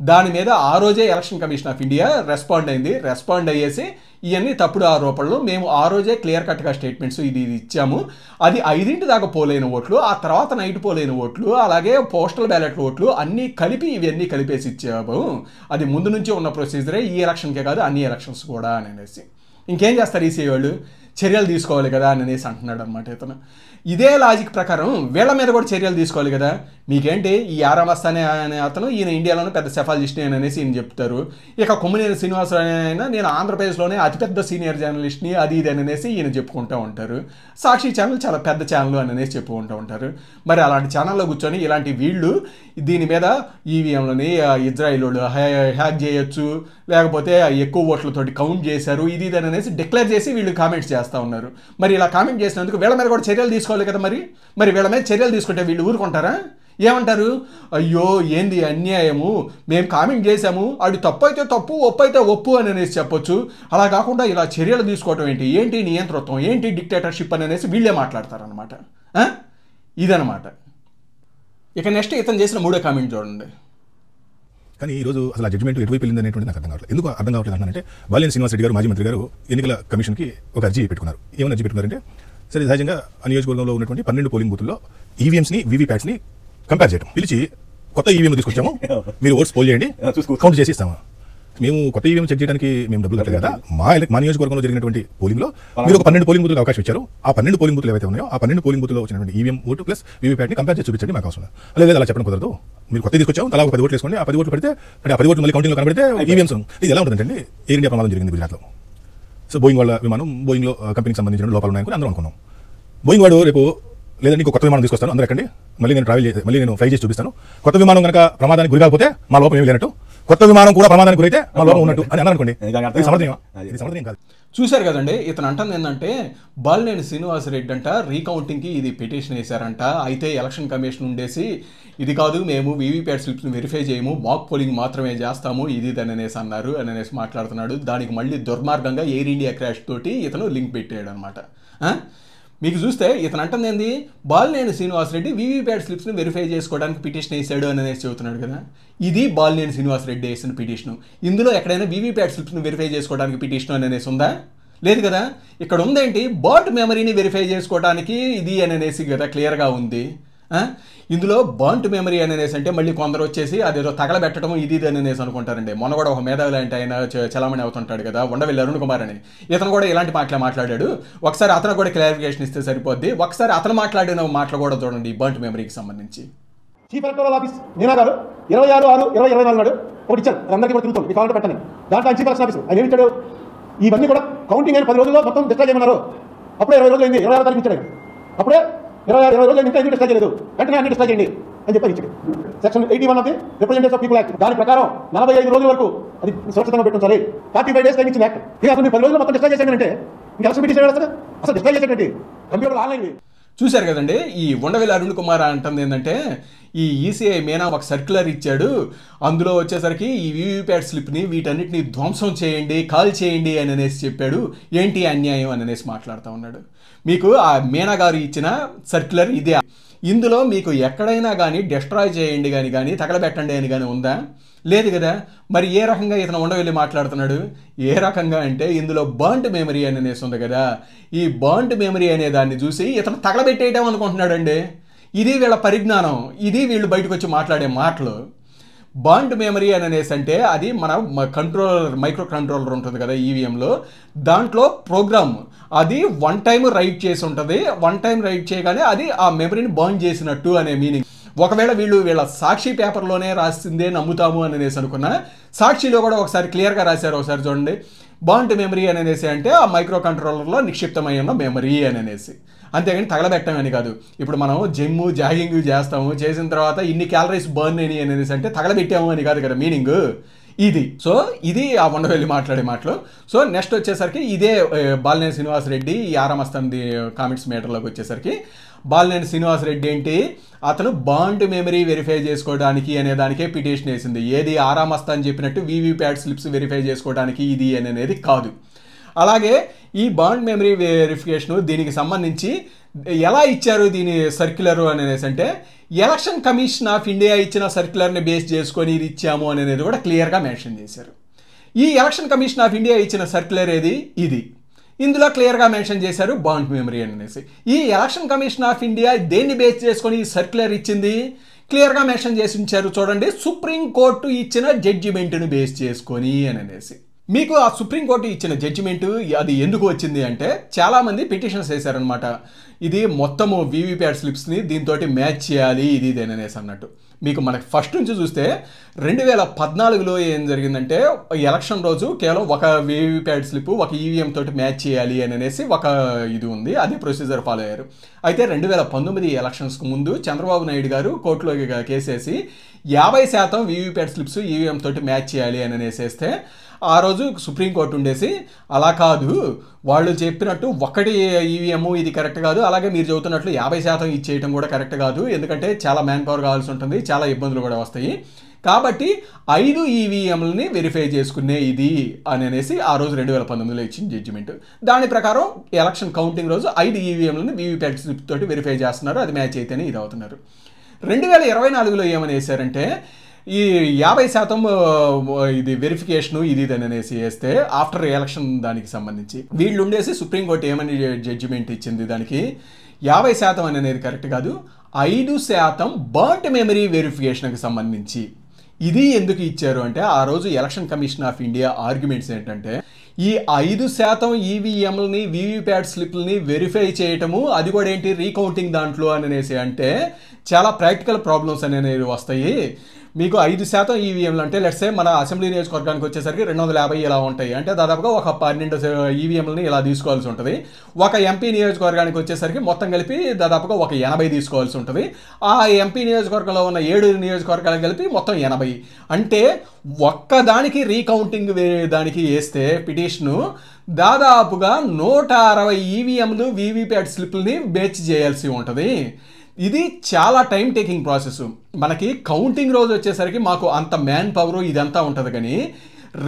దాని మీద ఆ రోజే election commission of India respond అయింది. రెస్పాండ్ అయ్యేసి ఇవన్నీ తప్పుడు ఆరోపణలు, మేము ఆ రోజే క్లియర్ కట్గా స్టేట్మెంట్స్ ఇది ఇచ్చాము, అది 5 దాకా పోలేని ఓట్లు, ఆ తర్వాత నైట్ పోలేని ఓట్లు, అలాగే పోస్టల్ బ్యాలెట్ ఓట్లు అన్నీ కలిపి ఇవన్నీ కలిపేసి ఇచ్చాము, అది ముందు నుంచి ఉన్న ప్రొసీజరే, ఈ ఎలక్షన్కే కాదు అన్ని ఎలక్షన్స్ కూడా అని అనేసి. ఇంకేం చేస్తారు ఈసీ వాళ్ళు? చర్యలు తీసుకోవాలి కదా అని అనేసి అంటున్నాడు అనమాట ఇతను. ఇదే లాజిక్ ప్రకారం వీళ్ళ మీద కూడా చర్యలు తీసుకోవాలి కదా. మీకేంటి ఈ ఆరామ్ అస్థానా అనే అతను ఈయన ఇండియాలోనే పెద్ద సెఫాలజిస్ట్ అని అనేసి ఈయన చెప్తారు. ఇక కొమ్మినేని శ్రీనివాసరావు అయినా నేను ఆంధ్రప్రదేశ్లోనే అతిపెద్ద సీనియర్ జర్నలిస్ట్ని అది ఇది అని అనేసి ఈయన చెప్పుకుంటూ ఉంటారు. సాక్షి ఛానల్ చాలా పెద్ద ఛానల్ అని అనేసి చెప్పుకుంటూ ఉంటారు. మరి అలాంటి ఛానల్లో కూర్చొని ఇలాంటి వీళ్ళు దీని మీద ఈవీఎంలని ఇజ్రాయిల్ వాళ్ళు హ్యాక్ చేయొచ్చు, లేకపోతే ఎక్కువ ఓట్లతోటి కౌంట్ చేశారు, ఇది ఇది అని అనేసి డిక్లేర్ చేసి వీళ్ళు కామెంట్స్ చేస్తూ ఉన్నారు. మరి ఇలా కామెంట్ చేసినందుకు వీళ్ళ మీద కూడా చర్యలు తీసుకోవాలి కదా. మరి వీళ్ళ మీద చర్యలు తీసుకుంటే వీళ్ళు ఊరుకుంటారా? ఏమంటారు? అయ్యో ఏంది అన్యాయము, మేము కామెంట్ చేశాము, అది తప్పు అయితే తప్పు, ఒప్పు అయితే ఒప్పు అని అనేసి చెప్పొచ్చు. అలా కాకుండా ఇలా చర్యలు తీసుకోవటం ఏంటి నియంతృత్వం, ఏంటి డిక్టేటర్షిప్ అని అనేసి వీళ్ళే మాట్లాడతారనమాట. ఇదనమాట. ఇక నెక్స్ట్ ఇతను చేసిన 3వ కామెంట్ చూడండి. కానీ ఈ రోజు అసలు ఆ జడ్జిమెంట్ ఎటువైపు వెళ్ళింది అనేటువంటి నాకు అర్థం కావట్లేదు. ఎందుకు అర్థం కావట్లేదు అంటే బాలినేని శ్రీనివాసరెడ్డి గారు మాజీ మంత్రి గారు ఎన్నికల కమిషన్కి ఒక అర్జీ పెట్టుకున్నారు. ఏమైనా అర్జీ పెట్టుకున్నారంటే సరే సహజంగా ఆ నియోజకవర్గంలో ఉన్నటువంటి 12 పోలింగ్ బూతుల్లో ఈవీఎంస్ని వీవీప్యాట్స్ని కంపేర్ చేయడం, పిలిచి కొత్త ఈవీఎం తీసుకొచ్చాము, మీరు ఓట్స్ పోల్ చేయండి, కౌంట్ చేసి ఇస్తాము. మేము కొత్త ఈవీఎం చెక్ చేయడానికి మేము డబ్బులు కట్టలేదు కదా. మా నియోజకవర్గంలో జరిగినటువంటి పోలింగ్లో మీరు ఒక 12 పోలింగ్ బూతులకు అవకాశం ఇచ్చారు. ఆ 12 పోలింగ్ బూతులు ఏవైతే ఉన్నాయో ఆ 12 పోలింగ్ బూతుల్లో వచ్చినటువంటి ఈవీఎం ఓటు ప్లస్ వీవీప్యాట్ని కంపేర్ చేసి చూపించండి మాకు అవసరం లేదు. అలా చెప్పడం కుదరదు. మీరు కొత్త తీసుకొచ్చాము, తలా ఒక 10 ఓట్లు వేసుకోండి, ఆ 10 ఓట్లు పెడితే ఆ 10 ఓట్లు మళ్ళీ కౌంటింగ్లో కనబడితే ఈవీఎంస్. ఇది ఎలా ఉంటుందంటే ఎయిర్ ఇండియా ప్రమాదం జరిగింది గుజరాత్లో. సో బోయింగ్ వాళ్ళ విమానం, బోయింగ్లో కంపెనీకి సంబంధించిన లోపాలు ఉన్నాయని అందరం అనుకున్నాం. బోయింగ్ వాడు రేపు లేదంటే ఇంకో కొత్త విమానం తీసుకొస్తాను, అందరూ ఎక్కండి, మళ్ళీ నేను ఫ్లై చేసి చూపిస్తాను. కొత్త విమానం కనుక ప్రమాదానికి గురి కాకపోతే మా లోపం ఏమి లేనట్టు, కొత్త విమానం కూడా ప్రమాదానికి గురైతే మా లోపం ఉన్నట్టు అని అన్నారనుకోండి. ఇది సమర్థనీయం కాదు. చూశారు కదండి. ఇతను అంటుంది ఏంటంటే బాలినేని శ్రీనివాసరెడ్డి అంట రీకౌంటింగ్కి ఇది పిటిషన్ వేశారంట. అయితే ఎలక్షన్ కమిషన్ ఉండేసి ఇది కాదు, మేము వీవీప్యాట్ స్లిప్స్ని వెరిఫై చేయము, మాక్ పోలింగ్ మాత్రమే చేస్తాము, ఇది అని అనేసి అన్నారు అని అనేసి మాట్లాడుతున్నాడు. దానికి మళ్ళీ దుర్మార్గంగా ఎయిర్ ఇండియా క్రాష్ తోటి ఇతను లింక్ పెట్టాడు అనమాట. మీకు చూస్తే ఇతను అంటుంది ఏంది, బాలినేని శ్రీనివాసరెడ్డి వీవీప్యాట్ స్లిప్స్ని వెరిఫై చేసుకోవడానికి పిటిషన్ వేసాడు అని అనేసి చెబుతున్నాడు కదా. ఇది బాలినేని శ్రీనివాసరెడ్డి వేసిన పిటిషను. ఇందులో ఎక్కడైనా వీవీప్యాట్ స్లిప్స్ని వెరిఫై చేసుకోవడానికి పిటిషన్ అని అనేసి ఉందా? లేదు కదా. ఇక్కడ ఉందేంటి, బర్డ్ మెమరీని వెరిఫై చేసుకోవడానికి ఇది అని అనేసి కదా క్లియర్గా ఉంది. ఇందులో బర్న్ట్ మెమరీ అని అనేసి అంటే మళ్ళీ కొందరు వచ్చేసి అదేదో తగలబెట్టడం ఇది అని అనేసి అనుకుంటారండి. మొన్న కూడా ఒక మేధావి అంటే ఆయన చలామణి అవుతుంటాడు కదా, ఉండవెల్లి అరుణ్ కుమార్ అని, ఇతను కూడా ఇలాంటి మాట్లాడాడు. ఒకసారి అతను కూడా క్లారిఫికేషన్ ఇస్తే సరిపోద్ది. ఒకసారి అతను మాట్లాడిన మాటలు కూడా చూడండి ఈ బర్న్ట్ మెమరీకి సంబంధించి. చీఫ్ ఎలక్టరల్ ఆఫీస్ మీనా గారు 26/6/2024 నాడు ఒకటి ఇచ్చారు, అందరికీ కూడా తిరుగుతుంది, మీ కావాలంటే పెట్టండి. దాంట్లో ఆయన చీఫ్ ఎలక్షన్ ఆఫీస్ ఆయన ఏమి ఇచ్చాడు, ఇవన్నీ కూడా కౌంటింగ్ అయిన 10 రోజుల్లో మొత్తం డిస్ట్రాయ్ చేయమన్నారు. అప్పుడే 20 రోజులు అయింది, 26వ తారీఖు ఇచ్చాడు. అప్పుడే 20 రోజులు ఇంకా ఎందుకు డిస్ట్రాయ్ చేయలేదు, వెంటనే అన్ని డిస్ట్రాయ్ చేయండి అని చెప్పి ఇచ్చాడు. Section 81 of the representatives of people act దాని ప్రకారం 45 రోజుల వరకు అది సురక్షితంగా పెట్టుంచాలి. 45 డేస్ టైం ఇచ్చిన యాక్ట్. ఇక అసలు 10 రోజులు మొత్తం డిస్ట్రాయ్ చేశానంటే ఇంకా ఎలక్షన్ పిటిషన్ వేస్తారు. అసలు డిస్ట్రాయ్ చేసేటండి కంప్యూటర్ ఆన్లైన్. చూశారు కదండి. ఈ ఉండవెల్లి అరుణ్ కుమార్ అంటుంది ఏంటంటే ఈ ఈసీఐ మీనా ఒక సర్క్యులర్ ఇచ్చాడు, అందులో వచ్చేసరికి ఈ వీవీప్యాట్ స్లిప్ని వీటన్నిటిని ధ్వంసం చేయండి, కాల్ చేయండి అని అనేసి చెప్పాడు. ఏంటి అన్యాయం అని అనేసి మాట్లాడుతూ ఉన్నాడు. మీకు ఆ మీనా గారు ఇచ్చిన సర్క్యులర్ ఇదే. ఇందులో మీకు ఎక్కడైనా కానీ డిస్ట్రాయ్ చేయండి కానీ తగలబెట్టండి అని కానీ ఉందా? లేదు కదా. మరి ఏ రకంగా ఇతను ఉండవెళ్ళి మాట్లాడుతున్నాడు? ఏ రకంగా అంటే ఇందులో బర్న్ట్ మెమరీ అని అనేసి ఉంది కదా, ఈ బర్న్ట్ మెమరీ అనే దాన్ని చూసి ఇతను తగలబెట్టేయటం అనుకుంటున్నాడండి. ఇది వీళ్ళ పరిజ్ఞానం, ఇది వీళ్ళు బయటకు వచ్చి మాట్లాడే మాటలు. బర్న్ట్ మెమరీ అని అనేసి అంటే అది మన మైక్రో కంట్రోలర్ ఉంటుంది కదా ఈవీఎంలో, దాంట్లో ప్రోగ్రామ్ అది 1 టైం రైట్ చేసి ఉంటుంది. 1 టైం రైట్ చేయగానే అది ఆ మెమరీని బర్న్ చేసినట్టు అనే మీనింగ్. ఒకవేళ వీళ్ళ సాక్షి పేపర్లోనే రాసిందే నమ్ముతాము అని అనేసి అనుకున్నా, సాక్షిలో కూడా ఒకసారి క్లియర్గా రాశారు, ఒకసారి చూడండి. బర్న్ట్ మెమరీ అని అనేసి అంటే ఆ మైక్రో కంట్రోలర్లో నిక్షిప్తమై ఉన్న మెమరీ అని అనేసి, అంతేగాని తగలబెట్టం అని కాదు. ఇప్పుడు మనం జాగింగ్ చేస్తాము, చేసిన తర్వాత ఇన్ని క్యాలరీస్ బర్న్ అని అనేసి అంటే తగలబెట్టాము అని కాదు కదా మీనింగ్ ఇది. సో ఇది ఆ ఉండవెళ్ళి మాట్లాడే మాటలు. సో నెక్స్ట్ వచ్చేసరికి ఇదే బాలినేని శ్రీనివాసరెడ్డి ఈ ఆరామ్ అస్థానా కామెంట్స్ మీటర్లోకి వచ్చేసరికి బాలినేని శ్రీనివాసరెడ్డి ఏంటి, అతను బర్న్ట్ మెమరీ వెరిఫై చేసుకోవడానికి అనే దానికే పిటిషన్ వేసింది. ఏది ఆరామ్ అస్థానా చెప్పినట్టు వీవీప్యాట్ స్లిప్స్ వెరిఫై చేసుకోవడానికి ఇది అనేది కాదు. అలాగే ఈ బర్న్ట్ మెమరీ వెరిఫికేషను దీనికి సంబంధించి ఎలా ఇచ్చారు దీని సర్క్యులర్ అనేసి అంటే ఎలక్షన్ కమిషన్ ఆఫ్ ఇండియా ఇచ్చిన సర్క్యులర్ని బేస్ చేసుకొని ఇది ఇచ్చాము అనేది కూడా క్లియర్గా మెన్షన్ చేశారు. ఈ ఎలక్షన్ కమిషన్ ఆఫ్ ఇండియా ఇచ్చిన సర్క్యులర్ ఏది, ఇది. ఇందులో క్లియర్గా మెన్షన్ చేశారు బర్న్ట్ మెమరీ అనేసి. ఈ ఎలక్షన్ కమిషన్ ఆఫ్ ఇండియా దేన్ని బేస్ చేసుకొని ఈ సర్క్యులర్ ఇచ్చింది క్లియర్గా మెన్షన్ చేసి ఉంచారు చూడండి, సుప్రీంకోర్టు ఇచ్చిన జడ్జిమెంట్ను బేస్ చేసుకొని అని అనేసి. మీకు ఆ సుప్రీంకోర్టు ఇచ్చిన జడ్జిమెంటు అది ఎందుకు వచ్చింది అంటే చాలామంది పిటిషన్స్ వేశారనమాట. ఇది మొత్తము వీవీప్యాట్ స్లిప్స్ని దీంతో మ్యాచ్ చేయాలి ఇది ఇదేననేసి అన్నట్టు. మీకు మనకి ఫస్ట్ నుంచి చూస్తే 2014లో ఏం జరిగిందంటే ఎలక్షన్ రోజు కేవలం ఒక వీవీప్యాట్ స్లిప్ ఒక ఈవీఎం తోటి మ్యాచ్ చేయాలి అని అనేసి ఒక ఇది ఉంది, అది ప్రొసీజర్ ఫాలో అయ్యారు. అయితే 2019 ఎలక్షన్స్కు ముందు చంద్రబాబు నాయుడు గారు కోర్టులో కేసేసి 50% వీవీప్యాట్ స్లిప్స్ ఈవీఎం తోటి మ్యాచ్ చేయాలి అని అనేసేస్తే ఆ రోజు సుప్రీంకోర్టు ఉండేసి అలా కాదు, వాళ్ళు చెప్పినట్టు ఒకటి ఈవీఎం ఇది కరెక్ట్ కాదు, అలాగే మీరు చెబుతున్నట్లు 50% ఇచ్చేయటం కూడా కరెక్ట్ కాదు, ఎందుకంటే చాలా మ్యాన్ పవర్ కావాల్సి ఉంటుంది, చాలా ఇబ్బందులు కూడా వస్తాయి, కాబట్టి 5 ఈవీఎంలని వెరిఫై చేసుకునే ఇది అని అనేసి ఆ రోజు 2019లో ఇచ్చిన జడ్జిమెంట్. దాని ప్రకారం ఎలక్షన్ కౌంటింగ్ రోజు 5 ఈవీఎంలని వీవీప్యాట్ స్లిప్ తోటి వెరిఫై చేస్తున్నారు, అది మ్యాచ్ అయితేనే ఇది అవుతున్నారు. 2024లో ఏమని వేశారంటే ఈ 50% ఇది వెరిఫికేషను ఇది అనేసి వేస్తే ఆఫ్టర్ ఎలక్షన్ దానికి సంబంధించి వీళ్ళు ఉండేసి సుప్రీంకోర్టు ఏమని జడ్జిమెంట్ ఇచ్చింది, దానికి 50% అనేది కరెక్ట్ కాదు, 5% బర్ట్ మెమరీ వెరిఫికేషన్కి సంబంధించి. ఇది ఎందుకు ఇచ్చారు అంటే ఆ రోజు election commission of India arguments ఏంటంటే ఈ 5% ఈవీఎంలని వీవీప్యాట్ స్లిప్లని వెరిఫై చేయటము అది కూడా ఏంటి రీకౌంటింగ్ దాంట్లో అని అనేసి అంటే చాలా ప్రాక్టికల్ ప్రాబ్లమ్స్ అనేవి వస్తాయి. మీకు 5% ఈవీఎంలు అంటే లెట్సే మన అసెంబ్లీ నియోజకవర్గానికి వచ్చేసరికి 250 ఇలా ఉంటాయి, అంటే దాదాపుగా ఒక 12 ఈవీఎంలని ఇలా తీసుకోవాల్సి ఉంటుంది. ఒక ఎంపీ నియోజకవర్గానికి వచ్చేసరికి మొత్తం కలిపి దాదాపుగా ఒక 80 తీసుకోవాల్సి ఉంటుంది. ఆ ఎంపీ నియోజకవర్గంలో ఉన్న 7 నియోజకవర్గాలకు కలిపి మొత్తం 80, అంటే ఒక్కదానికి రీకౌంటింగ్ దానికి వేస్తే పిటిషను దాదాపుగా 160 ఈవీఎంలు వీవీప్యాట్ స్లిప్లని మ్యాచ్ చేయాల్సి ఉంటుంది. ఇది చాలా టైం టేకింగ్ ప్రాసెస్. మనకి కౌంటింగ్ రోజు వచ్చేసరికి మాకు అంత మ్యాన్ పవర్ ఇదంతా ఉంటుంది, కానీ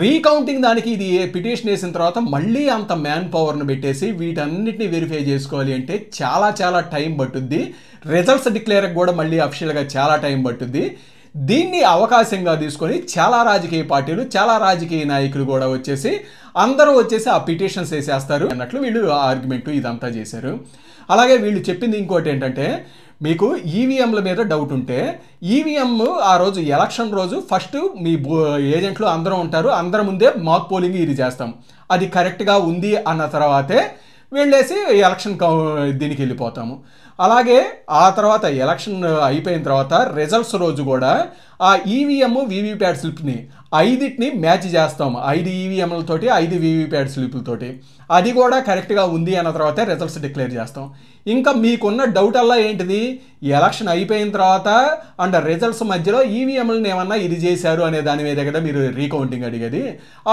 రీకౌంటింగ్ దానికి ఇది పిటిషన్ వేసిన తర్వాత మళ్ళీ అంత మ్యాన్ పవర్ను పెట్టేసి వీటన్నిటిని వెరిఫై చేసుకోవాలి అంటే చాలా చాలా టైం పట్టుద్ది. రిజల్ట్స్ డిక్లేర్ కూడా మళ్ళీ అఫీషియల్గా చాలా టైం పట్టుద్ది. దీన్ని అవకాశంగా తీసుకొని చాలా రాజకీయ పార్టీలు చాలా రాజకీయ నాయకులు కూడా వచ్చేసి అందరూ వచ్చేసి ఆ పిటిషన్స్ వేసేస్తారు అన్నట్లు వీళ్ళు ఆర్గ్యుమెంట్ ఇదంతా చేశారు. అలాగే వీళ్ళు చెప్పింది ఇంకోటి ఏంటంటే మీకు ఈవీఎంల మీద డౌట్ ఉంటే ఈవీఎం ఆ రోజు ఎలక్షన్ రోజు ఫస్ట్ మీ ఏజెంట్లు అందరూ ఉంటారు, అందరి ముందే మాక్ పోలింగ్ ఇది చేస్తాం, అది కరెక్ట్గా ఉంది అన్న తర్వాతే వెళ్ళేసి ఎలక్షన్ దీనికి వెళ్ళిపోతాము. అలాగే ఆ తర్వాత ఎలక్షన్ అయిపోయిన తర్వాత రిజల్ట్స్ రోజు కూడా ఆ ఈవీఎం వీవీప్యాట్ స్లిప్ని 5టిని మ్యాచ్ చేస్తాం, 5 ఈవీఎంలతోటి 5 వీవీప్యాట్ స్లిప్లతోటి, అది కూడా కరెక్ట్గా ఉంది అన్న తర్వాత రిజల్ట్స్ డిక్లేర్ చేస్తాం. ఇంకా మీకున్న డౌట్ అలా ఏంటిది, ఎలక్షన్ అయిపోయిన తర్వాత అండ్ రిజల్ట్స్ మధ్యలో ఈవీఎంలను ఏమన్నా ఇది చేశారు అనే దాని మీద కదా మీరు రీకౌంటింగ్ అడిగేది,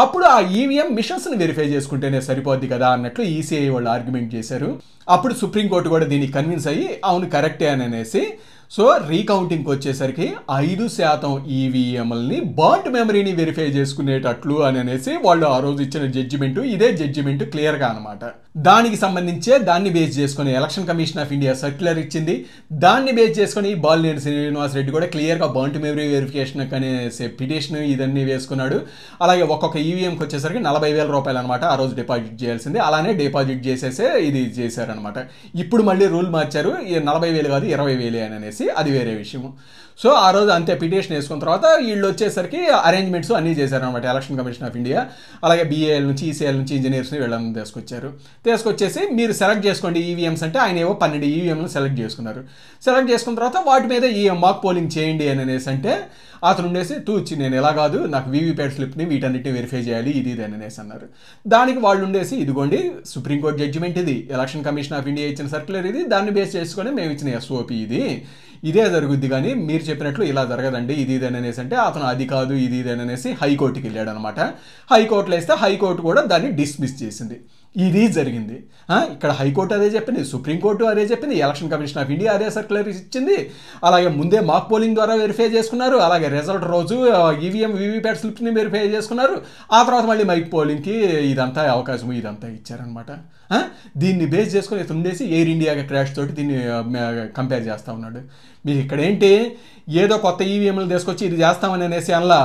అప్పుడు ఆ ఈవీఎం మిషన్స్ని వెరిఫై చేసుకుంటేనే సరిపోద్ది కదా అన్నట్లు ఈసీఐ వాళ్ళు ఆర్గ్యుమెంట్ చేశారు. అప్పుడు సుప్రీంకోర్టు కూడా దీనికి కన్విన్స్ అయ్యి అవును కరెక్టే అని అనేసి సో రీకౌంటింగ్కి వచ్చేసరికి 5% ఈవీఎంలని బర్ట్ మెమరీని వెరిఫై చేసుకునేటట్లు అని అనేసి వాళ్ళు ఆ రోజు ఇచ్చిన జడ్జిమెంట్, ఇదే జడ్జిమెంట్ క్లియర్గా అనమాట. దానికి సంబంధించే దాన్ని బేస్ చేసుకుని election commission of India circular ఇచ్చింది, దాన్ని బేస్ చేసుకుని బాలినేని శ్రీనివాస్ రెడ్డి కూడా క్లియర్గా బర్ట్ మెమరీ వెరిఫికేషన్ అనేసి పిటిషన్ ఇదన్నీ వేసుకున్నాడు. అలాగే ఒక్కొక్క ఈవీఎంకి వచ్చేసరికి 40,000 రూపాయలు అనమాట ఆ రోజు డిపాజిట్ చేయాల్సింది, అలానే డిపాజిట్ చేసేసే ఇది చేశారనమాట. ఇప్పుడు మళ్ళీ రూల్ మార్చారు, 40,000 కాదు 20,000 అని అనేసి, అది వేరే విషయం. సో ఆ రోజు అంతే పిటిషన్ వేసుకున్న తర్వాత వీళ్ళు వచ్చేసరికి అరేంజ్మెంట్స్ అన్నీ చేశారనమాట ఎలక్షన్ కమిషన్ ఆఫ్ ఇండియా. అలాగే బీఏఎల్ నుంచి ఈసీఎల్ నుంచి ఇంజనీర్స్ని వీళ్ళని తీసుకొచ్చేసి మీరు సెలెక్ట్ చేసుకోండి ఈవీఎంస్ అంటే ఆయన ఏవో 12 ఈవీఎంలు సెలెక్ట్ చేసుకున్నారు. సెలెక్ట్ చేసుకున్న తర్వాత వాటి మీద ఈ మాక్ పోలింగ్ చేయండి అని అనేసి అంటే అతను ఉండేసి తూచి నేను ఎలా కాదు నాకు వీవీప్యాట్ స్లిప్ని వీటన్నిటిని వెరిఫై చేయాలి ఇది అని అనేసి అన్నారు. దానికి వాళ్ళు ఉండేసి ఇదిగోండి సుప్రీంకోర్టు జడ్జిమెంట్ ఇది, ఎలక్షన్ కమిషన్ ఆఫ్ ఇండియా ఇచ్చిన సర్క్యులర్ ఇది, దాన్ని బేస్ చేసుకొని మేము ఇచ్చిన ఎస్ఓపి ఇది, ఇదే జరుగుద్ది కానీ మీరు చెప్పినట్లు ఇలా జరగదండి ఇది అని అనేసి అంటే అతను అది కాదు ఇది అని అనేసి హైకోర్టుకి వెళ్ళాడు అనమాట. హైకోర్టులో వేస్తే హైకోర్టు కూడా దాన్ని డిస్మిస్ చేసింది. ఇది జరిగింది. ఇక్కడ హైకోర్టు అదే చెప్పింది, సుప్రీంకోర్టు అదే చెప్పింది, ఎలక్షన్ కమిషన్ ఆఫ్ ఇండియా అదే సర్క్యులర్ ఇచ్చింది. అలాగే ముందే మాక్ పోలింగ్ ద్వారా వెరిఫై చేసుకున్నారు, అలాగే రిజల్ట్ రోజు ఈవీఎం వీవీప్యాట్ స్లిప్ని వెరిఫై చేసుకున్నారు, ఆ తర్వాత మళ్ళీ మైక్ పోలింగ్కి ఇదంతా అవకాశం ఇదంతా ఇచ్చారనమాట. దీన్ని బేస్ చేసుకొని ఇతను ఉండేసి ఎయిర్ ఇండియా క్రాష్ తోటి దీన్ని కంపేర్ చేస్తూ ఉన్నాడు. మీరు ఇక్కడ ఏంటి ఏదో కొత్త ఈవీఎంలు తీసుకొచ్చి ఇది చేస్తామని అనేసి అనలా,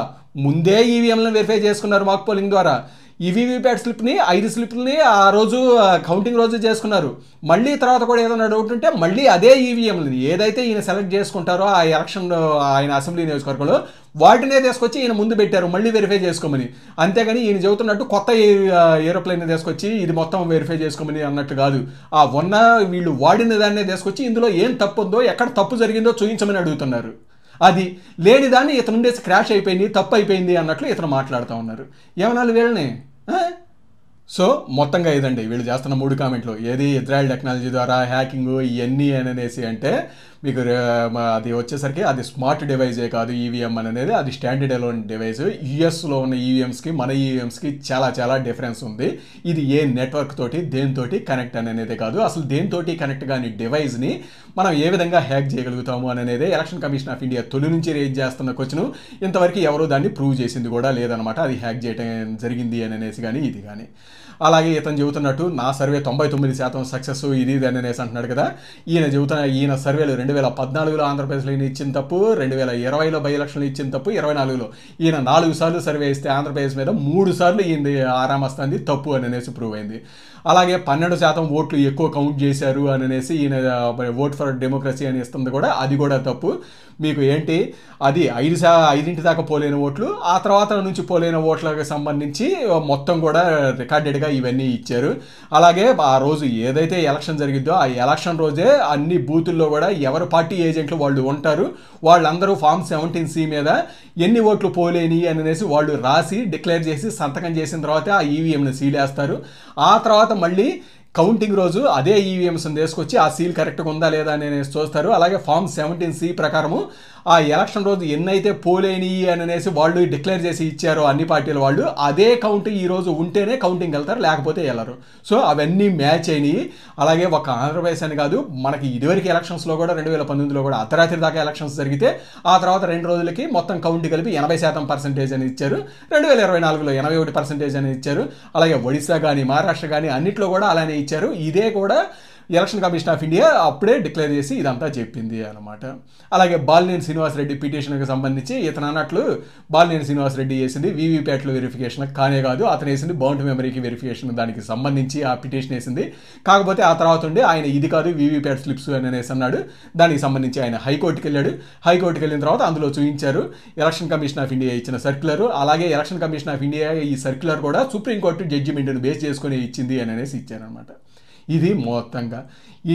ముందే ఈవీఎంలను వెరిఫై చేసుకున్నారు మాక్ పోలింగ్ ద్వారా. ఈ వీవీప్యాట్ స్లిప్ని 5 స్లిప్ని ఆ రోజు కౌంటింగ్ రోజు చేసుకున్నారు. మళ్ళీ తర్వాత కూడా ఏదైనా డౌట్ ఉంటే మళ్ళీ అదే ఈవీఎంని ఏదైతే ఈయన సెలెక్ట్ చేసుకుంటారో ఆ ఎలక్షన్ ఆయన అసెంబ్లీ నియోజకవర్గంలో వాటినే తీసుకొచ్చి ఈయన ముందు పెట్టారు మళ్ళీ వెరిఫై చేసుకోమని. అంతేగాని ఈయన చెబుతున్నట్టు కొత్త ఏరోప్లేన్ తీసుకొచ్చి ఇది మొత్తం వెరిఫై చేసుకోమని అన్నట్టు కాదు. ఆ వీళ్ళు వాడిన దాన్నే తీసుకొచ్చి ఇందులో ఏం తప్పు ఉందో ఎక్కడ తప్పు జరిగిందో చూపించమని అడుగుతున్నారు. అది లేని దాన్ని ఇతను ఉండేసి క్రాష్ అయిపోయింది తప్పు అయిపోయింది అన్నట్లు ఇతను మాట్లాడుతూ ఉన్నారు. ఏమనాలి వీళ్ళని? సో మొత్తంగా ఇదండి వీళ్ళు చేస్తున్న 3 కామెంట్లు. ఏది ఇజ్రాయెల్ టెక్నాలజీ ద్వారా హ్యాకింగ్ ఇవన్నీ అనేసి అంటే మీకు అది వచ్చేసరికి అది స్మార్ట్ డివైజే కాదు ఈవీఎం అనేది, అది స్టాండర్డ్ అలోన్ డివైస్. యుఎస్లో ఉన్న ఈవీఎంస్కి మన ఈవీఎంస్కి చాలా చాలా డిఫరెన్స్ ఉంది. ఇది ఏ నెట్వర్క్ తోటి దేనితోటి కనెక్ట్ అనేది కాదు, అసలు దేనితోటి కనెక్ట్ కాని డివైస్ని మనం ఏ విధంగా హ్యాక్ చేయగలుగుతాము అనేది ఎలక్షన్ కమిషన్ ఆఫ్ ఇండియా తొలి నుంచి రేజ్ చేస్తున్న క్వశ్చన్. ఇంతవరకు ఎవరు దాన్ని ప్రూవ్ చేసింది కూడా లేదనమాట, అది హ్యాక్ చేయడం జరిగింది అనేసి కానీ ఇది కానీ. అలాగే ఇతను చెబుతున్నట్టు నా సర్వే 99% సక్సెస్ ఇది అనేసి అంటున్నాడు కదా. ఈయన సర్వేలు 2014లో ఆంధ్రప్రదేశ్లో ఈయన ఇచ్చిన తప్పు, 2020లో బై ఎలక్షన్లో ఇచ్చిన తప్పు, 24లో ఈయన 4 సార్లు సర్వే ఇస్తే ఆంధ్రప్రదేశ్ మీద 3 సార్లు ఈయన ఆరామస్తాంది తప్పు అనేసి ప్రూవ్ అయింది. అలాగే 12% ఓట్లు ఎక్కువ కౌంట్ చేశారు అనేసి ఈయన ఓట్ ఫర్ డెమోక్రసీ అని ఇస్తుంది కూడా, అది కూడా తప్పు. మీకు ఏంటి అది 5 దాకా పోలేని ఓట్లు, ఆ తర్వాత నుంచి పోలేని ఓట్లకు సంబంధించి మొత్తం కూడా రికార్డెడ్గా ఇవన్నీ ఇచ్చారు. అలాగే ఆ రోజు ఏదైతే ఎలక్షన్ జరిగిద్దో ఆ ఎలక్షన్ రోజే అన్ని బూతుల్లో కూడా ఎవరు పార్టీ ఏజెంట్లు వాళ్ళు ఉంటారు, వాళ్ళందరూ ఫామ్ 17C మీద ఎన్ని ఓట్లు పోలేని అనేసి వాళ్ళు రాసి డిక్లేర్ చేసి సంతకం చేసిన తర్వాత ఆ ఈవీఎంని సీలేస్తారు. ఆ తర్వాత మళ్ళీ కౌంటింగ్ రోజు అదే ఈవీఎంస్ని తీసుకొచ్చి ఆ సీల్ కరెక్ట్గా ఉందా లేదా అనేసి చూస్తారు. అలాగే ఫామ్ 17C ప్రకారము ఆ ఎలక్షన్ రోజు ఎన్నైతే పోలేని అనేసి వాళ్ళు డిక్లేర్ చేసి ఇచ్చారో అన్ని పార్టీల వాళ్ళు, అదే కౌంట్ ఈ రోజు ఉంటేనే కౌంటింగ్ వెళ్తారు, లేకపోతే వెళ్ళరు. సో అవన్నీ మ్యాచ్ అయినాయి. అలాగే ఒక ఆంధ్రప్రదేశ్ అని కాదు, మనకి ఇదివరకు ఎలక్షన్స్లో కూడా 2019లో కూడా అర్ధరాత్రి దాకా ఎలక్షన్స్ జరిగితే ఆ తర్వాత 2 రోజులకి మొత్తం కౌంట్ కలిపి 80% అని ఇచ్చారు. 2024లో 81% అని ఇచ్చారు. అలాగే ఒడిశా కానీ మహారాష్ట్ర కానీ అన్నిట్లో కూడా అలానే ఇచ్చారు. ఇదే కూడా ఎలక్షన్ కమిషన్ ఆఫ్ ఇండియా అప్పుడే డిక్లేర్ చేసి ఇదంతా చెప్పింది అనమాట. అలాగే బాలినేని శ్రీనివాసరెడ్డి పిటిషన్కి సంబంధించి ఇతను అన్నట్లు బాలినేని శ్రీనివాసరెడ్డి వేసింది వీవీప్యాట్లో వెరిఫికేషన్ కానే కాదు, అతను వేసింది బౌండ్ మెమరీకి వెరిఫికేషన్, దానికి సంబంధించి ఆ పిటిషన్ వేసింది. కాకపోతే ఆ తర్వాత ఉండి ఆయన ఇది కాదు వీవీప్యాట్ స్లిప్స్ అనేసి అన్నాడు. దానికి సంబంధించి ఆయన హైకోర్టుకి వెళ్ళాడు. హైకోర్టుకి వెళ్ళిన తర్వాత అందులో చూపించారు ఎలక్షన్ కమిషన్ ఆఫ్ ఇండియా ఇచ్చిన సర్క్యులర్. అలాగే ఎలక్షన్ కమిషన్ ఆఫ్ ఇండియా ఈ సర్క్యులర్ కూడా సుప్రీంకోర్టు జడ్జిమెంట్ని బేస్ చేసుకుని ఇచ్చింది అనేసి ఇచ్చారనమాట. ఇది మొత్తంగా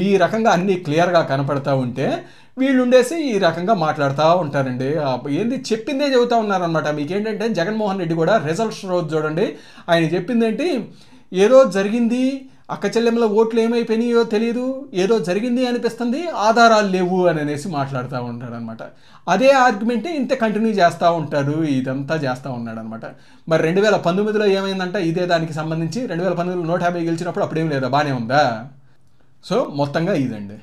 ఈ రకంగా అన్నీ క్లియర్గా కనపడతా ఉంటే వీళ్ళుండేసి ఈ రకంగా మాట్లాడుతూ ఉంటారండి. ఏంది చెప్పిందే చెబుతూ ఉన్నారనమాట. మీకేంటంటే జగన్మోహన్ రెడ్డి కూడా రిజల్ట్స్ రోజు చూడండి, ఆయన చెప్పిందేంటి, ఏదో జరిగింది, అక్క చెల్లెమ్మల ఓట్లు ఏమైపోయినాయో తెలియదు, ఏదో జరిగింది అనిపిస్తుంది, ఆధారాలు లేవు అనేసి మాట్లాడుతూ ఉంటాడు అనమాట. అదే ఆర్గ్యుమెంటే ఇంత కంటిన్యూ చేస్తూ ఉంటారు, ఇదంతా చేస్తూ ఉన్నాడు అనమాట. మరి 2019లో ఏమైందంట ఇదే దానికి సంబంధించి, 2019లో 150 గెలిచినప్పుడు అప్పుడేం లేదా, బాగానే ఉందా? సో మొత్తంగా ఇదండి.